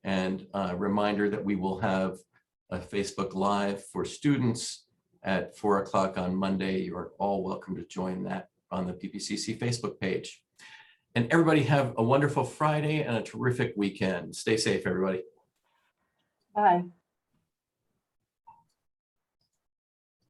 And a reminder that we will have a Facebook Live for students at 4 o'clock on Monday. You're all welcome to join that on the PPCC Facebook page. And everybody have a wonderful Friday and a terrific weekend. Stay safe, everybody. Bye.